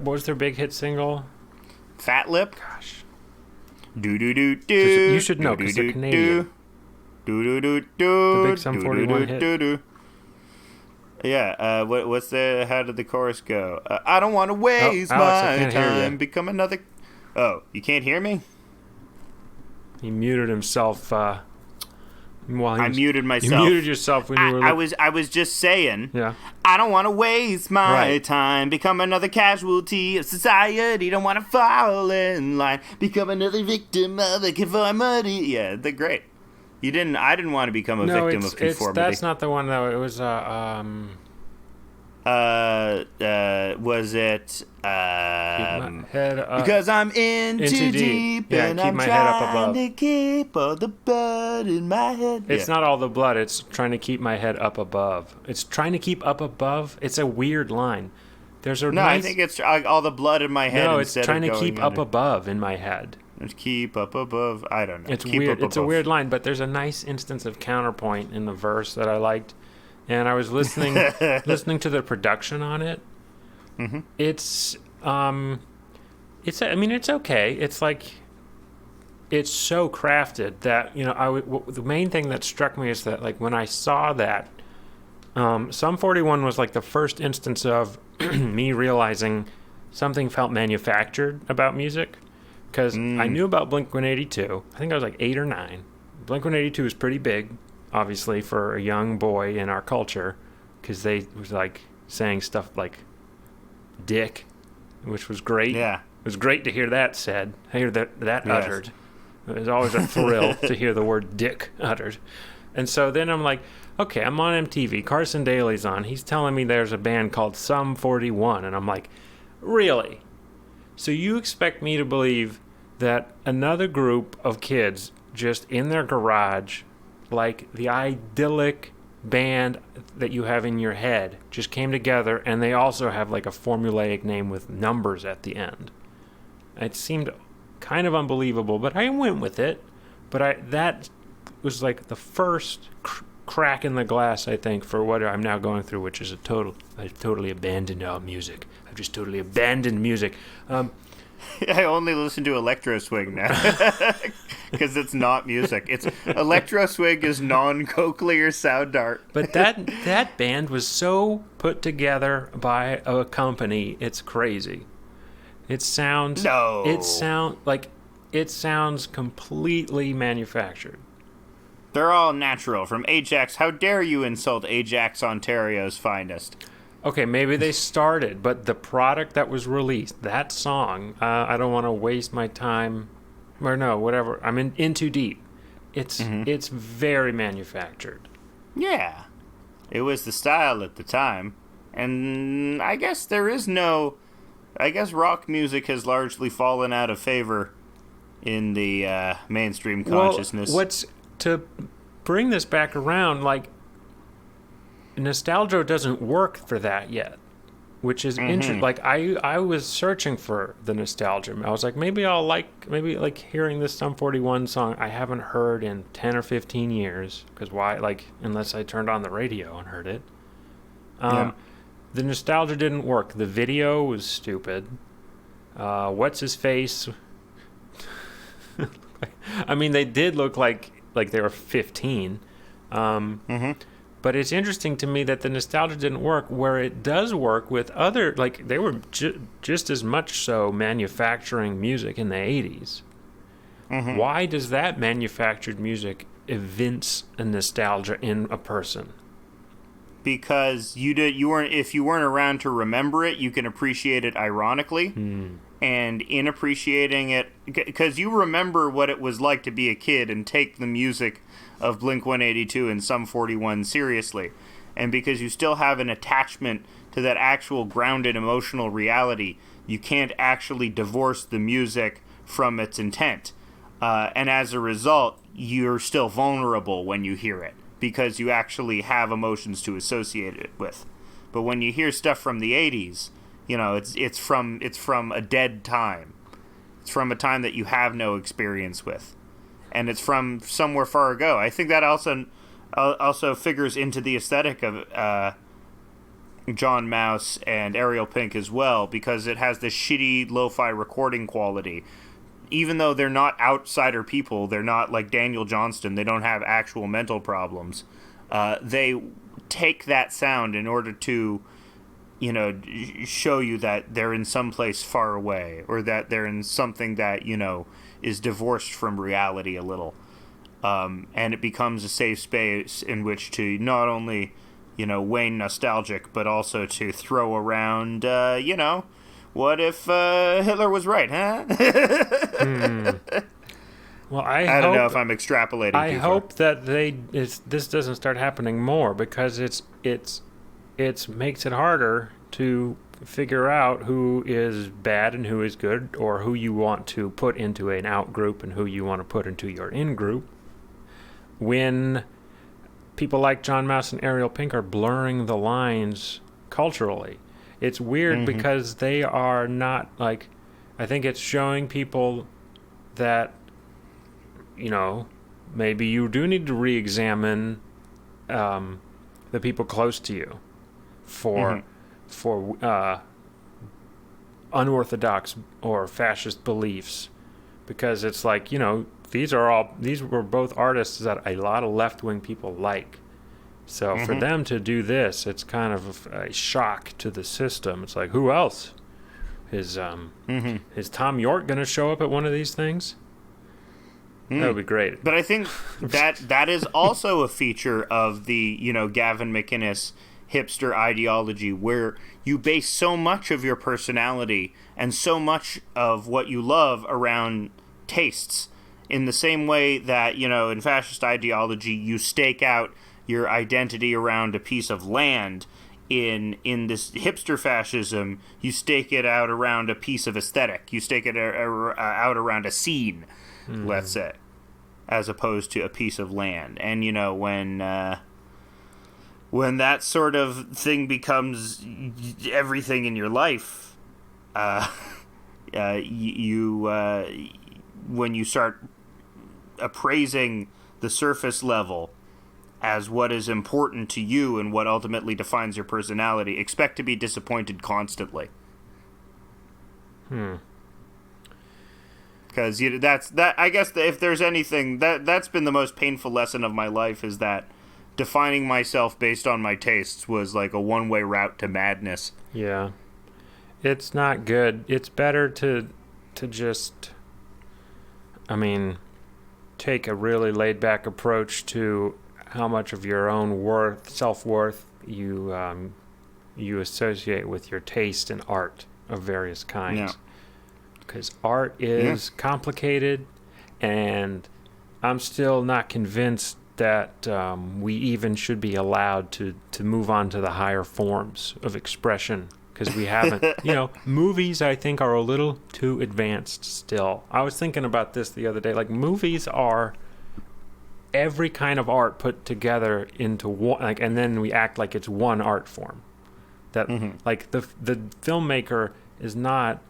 was their big hit single? Fat Lip? Gosh. Do do do do. You should know because they're Canadian. Do do do do. The big Sum 41 hit. Yeah, what's the? How did the chorus go? I don't want to waste Alex, I my can't hear time. you. Become another. Oh, you can't hear me? He muted himself. While I muted myself. You muted yourself when you were. I was just saying. Yeah. I don't want to waste my Right. time. Become another casualty of society. Don't want to fall in line. Become another victim of a conformity. Yeah, they're great. I didn't want to become a victim of conformity. That's not the one though. It was Was it? keep my head up. Because I'm in too deep, Yeah, and keep I'm my head up trying above. to keep all the blood in my head. It's Yeah. not all the blood. It's trying to keep my head up above. It's trying to keep up above. It's a weird line. There's a No, nice, I think it's all the blood in my head. no. It's instead trying of to going keep up under. above in my head. Keep up above. I don't know. It's Keep weird. up It's a above. weird line, but there's a nice instance of counterpoint in the verse that I liked, and I was listening to the production on it. Mm-hmm. It's I mean, it's okay. It's like it's so crafted that the main thing that struck me is that like when I saw that, Sum 41 was like the first instance of me realizing something felt manufactured about music. Because I knew about Blink-182. I think I was like 8 or 9. Blink-182 is pretty big, obviously, for a young boy in our culture. Because they was like saying stuff like dick, which was great. Yeah. It was great to hear that said. Hear that Yes. uttered. It was always a thrill to hear the word dick uttered. And so then I'm like, okay, I'm on MTV. Carson Daly's on. He's telling me there's a band called Sum 41. And I'm like, really? So you expect me to believe that another group of kids just in their garage, like the idyllic band that you have in your head, just came together and they also have like a formulaic name with numbers at the end. It seemed kind of unbelievable, but I went with it. But that was like the first crack in the glass, I think, for what I'm now going through, which is I've totally abandoned all music. I've just totally abandoned music. I only listen to electro swing now because it's not music. It's electro swing is non-cochlear sound art. But that band was so put together by a company, it's crazy. It sounds completely manufactured. They're all natural. From Ajax, how dare you insult Ajax, Ontario's finest? Okay, maybe they started, but the product that was released, that song, I don't want to waste my time, or no, whatever. I'm in too deep. It's very manufactured. Yeah, it was the style at the time, and I guess rock music has largely fallen out of favor in the mainstream consciousness. Well, to bring this back around, like, nostalgia doesn't work for that yet, which is interesting. Like, I was searching for the nostalgia. I was like, maybe like hearing this Sum 41 song I haven't heard in 10 or 15 years, because why, like, unless I turned on the radio and heard it. The nostalgia didn't work. The video was stupid. What's his face? I mean, they did look like they were 15. But it's interesting to me that the nostalgia didn't work, where it does work with other, like, they were just as much so manufacturing music in the 80s. Why does that manufactured music evince a nostalgia in a person? Because if you weren't around to remember it, you can appreciate it ironically. And in appreciating it, because you remember what it was like to be a kid and take the music of Blink-182 and Sum 41 seriously, and because you still have an attachment to that actual grounded emotional reality, you can't actually divorce the music from its intent. And as a result, you're still vulnerable when you hear it, because you actually have emotions to associate it with. But when you hear stuff from the 80s, you know, it's from a dead time. It's from a time that you have no experience with. And it's from somewhere far ago. I think that also figures into the aesthetic of John Mouse and Ariel Pink as well, because it has this shitty lo-fi recording quality. Even though they're not outsider people, they're not like Daniel Johnston, they don't have actual mental problems. They take that sound in order to, you know, show you that they're in some place far away, or that they're in something that, you know, is divorced from reality a little. And it becomes a safe space in which to not only, you know, wane nostalgic, but also to throw around, you know, what if Hitler was right, huh? Well, I don't know if I'm extrapolating. I hope that this doesn't start happening more, because it makes it harder to figure out who is bad and who is good, or who you want to put into an out group and who you want to put into your in group, when people like John Mouse and Ariel Pink are blurring the lines culturally. It's weird because they are not, like, I think it's showing people that, you know, maybe you do need to re-examine the people close to you for unorthodox or fascist beliefs, because it's like, you know, these were both artists that a lot of left-wing people like. So for them to do this, it's kind of a shock to the system. It's like, who else? Is Tom York going to show up at one of these things? That would be great. But I think that is also a feature of the, you know, Gavin McInnes hipster ideology, where you base so much of your personality and so much of what you love around tastes, in the same way that, you know, in fascist ideology you stake out your identity around a piece of land. In this hipster fascism, you stake it out around a piece of aesthetic. You stake it out around a scene, let's say, as opposed to a piece of land. And, you know, when that sort of thing becomes everything in your life, when you start appraising the surface level as what is important to you and what ultimately defines your personality, expect to be disappointed constantly. Because I guess if there's anything that's been the most painful lesson of my life, is that defining myself based on my tastes was like a one-way route to madness. Yeah, it's not good. It's better to just, I mean, take a really laid-back approach to how much of your own self-worth you associate with your taste in art of various kinds. Because art is complicated, and I'm still not convinced that we even should be allowed to move on to the higher forms of expression, because we haven't. You know, movies, I think, are a little too advanced still. I was thinking about this the other day. Like, movies are every kind of art put together into one, like, and then we act like it's one art form. That like the filmmaker is not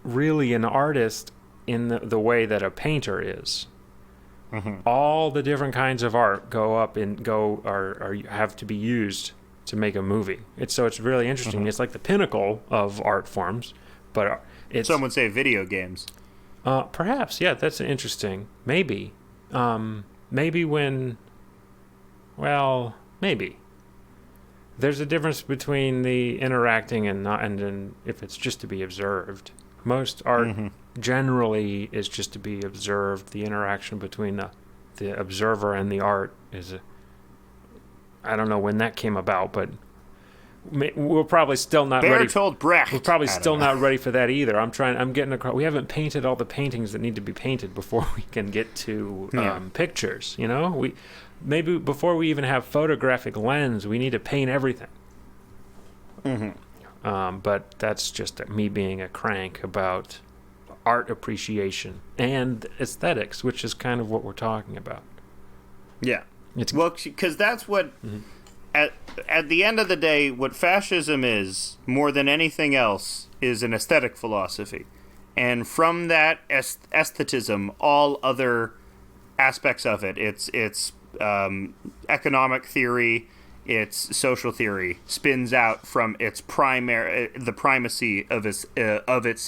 really an artist in the way that a painter is. All the different kinds of art have to be used to make a movie. It's really interesting. It's like the pinnacle of art forms, but it's some would say video games. Perhaps, yeah, that's interesting. Maybe. Maybe. There's a difference between the interacting and not, and then if it's just to be observed. Most art generally is just to be observed. The interaction between the observer and the art is I don't know when that came about, but we're probably still not ready. Bertolt Brecht. We're probably still not ready for that either. I'm getting across. We haven't painted all the paintings that need to be painted before we can get to pictures. You know, maybe before we even have photographic lens, we need to paint everything. But that's just me being a crank about art appreciation and aesthetics, which is kind of what we're talking about. Yeah. Well, because that's what, at the end of the day, what fascism is, more than anything else, is an aesthetic philosophy. And from that aestheticism, all other aspects of it, it's economic theory, its social theory, spins out from its the primacy of its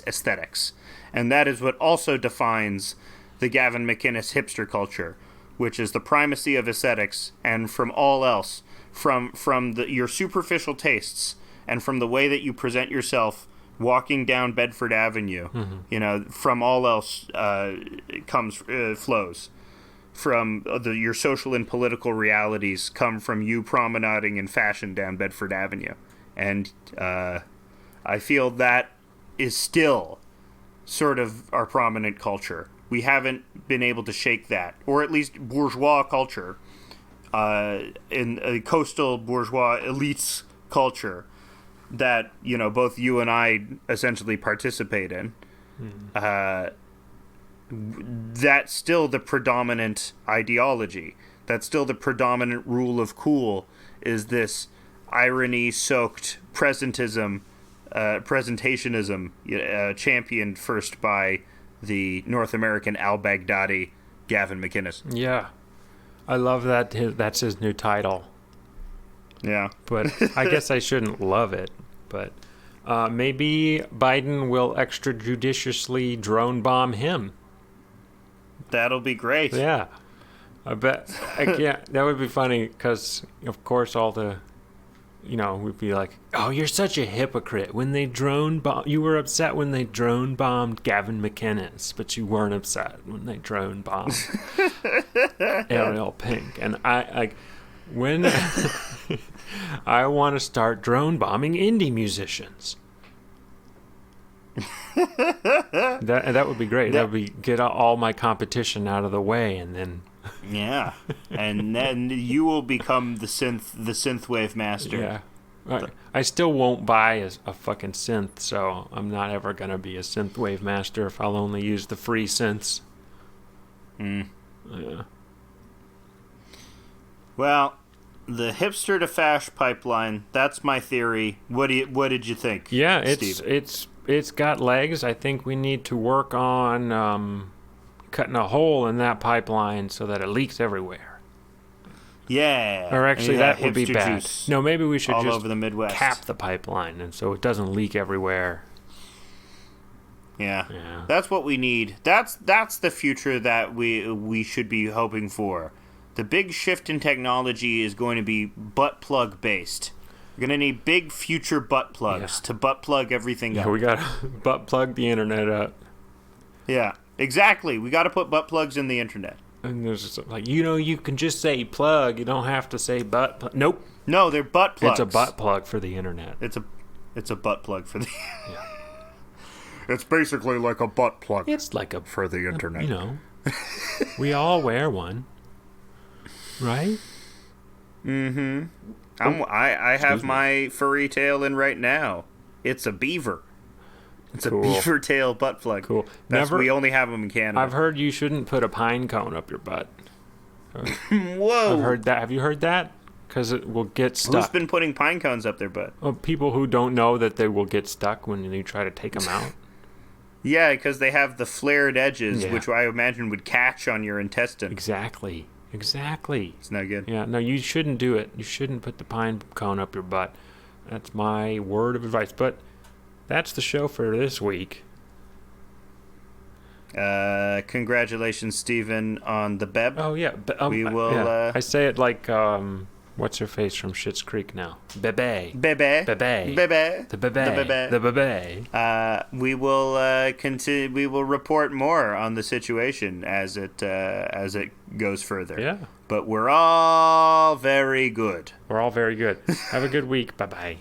aesthetics. And that is what also defines the Gavin McGinnes hipster culture, which is the primacy of aesthetics, and from all else, from your superficial tastes, and from the way that you present yourself walking down Bedford Avenue, from all else flows. From your social and political realities come from you promenading in fashion down Bedford Avenue. And I feel that is still sort of our prominent culture. We haven't been able to shake that, or at least bourgeois culture, in a coastal bourgeois elites culture that, both you and I essentially participate in. That's still the predominant ideology. That's still the predominant rule of cool, is this irony-soaked presentationism, championed first by the North American al-Baghdadi Gavin McGinnes. Yeah. I love that. That's his new title. Yeah. But I guess I shouldn't love it. But maybe Biden will extrajudiciously drone bomb him. That'll be great. Yeah. I bet. That would be funny because, of course, all the... we'd be like, oh, you're such a hypocrite. When they you were upset when they drone bombed Gavin McGinnes, but you weren't upset when they drone bombed Ariel Pink. And when I want to start drone bombing indie musicians. That would be great. That would be get all my competition out of the way, and then. Yeah, and then you will become the synthwave master. Yeah, I still won't buy a fucking synth, so I'm not ever gonna be a synthwave master if I'll only use the free synths. Yeah. Well, the hipster to Fash pipeline. That's my theory. What did you think? Yeah, Steve? it's got legs. I think we need to work on cutting a hole in that pipeline so that it leaks everywhere. Yeah. Or actually, that would be bad. No, maybe we should all just over the Midwest. Cap the pipeline, and so it doesn't leak everywhere. Yeah. That's what we need. That's the future that we should be hoping for. The big shift in technology is going to be butt plug based. We're going to need big future butt plugs to butt plug everything up. We got to butt plug the internet up. Yeah. Exactly. We got to put butt plugs in the internet. And there's you can just say plug. You don't have to say butt plug. Nope. No, they're butt plugs. It's a butt plug for the internet. It's a butt plug for the. Yeah. It's basically like a butt plug. It's like for the internet. We all wear one, right? Mm-hmm. I have my furry tail in right now. It's a beaver. It's a beaver tail butt plug. Cool. We only have them in Canada. I've heard you shouldn't put a pine cone up your butt. Whoa! I've heard that. Have you heard that? Because it will get stuck. Who's been putting pine cones up their butt? Oh, people who don't know that they will get stuck when you try to take them out. Yeah, because they have the flared edges, Yeah. which I imagine would catch on your intestine. Exactly. It's no good. Yeah, no, you shouldn't do it. You shouldn't put the pine cone up your butt. That's my word of advice. But that's the show for this week. Congratulations, Stephen, on the beb. Oh, yeah. We will... Yeah. I say it like, what's her face from Schitt's Creek now? Bebe. Bebe. Bebe. Bebe. The bebe. The bebe. The bebe. We will continue. We will report more on the situation as it goes further. Yeah. But we're all very good. We're all very good. Have a good week. Bye-bye.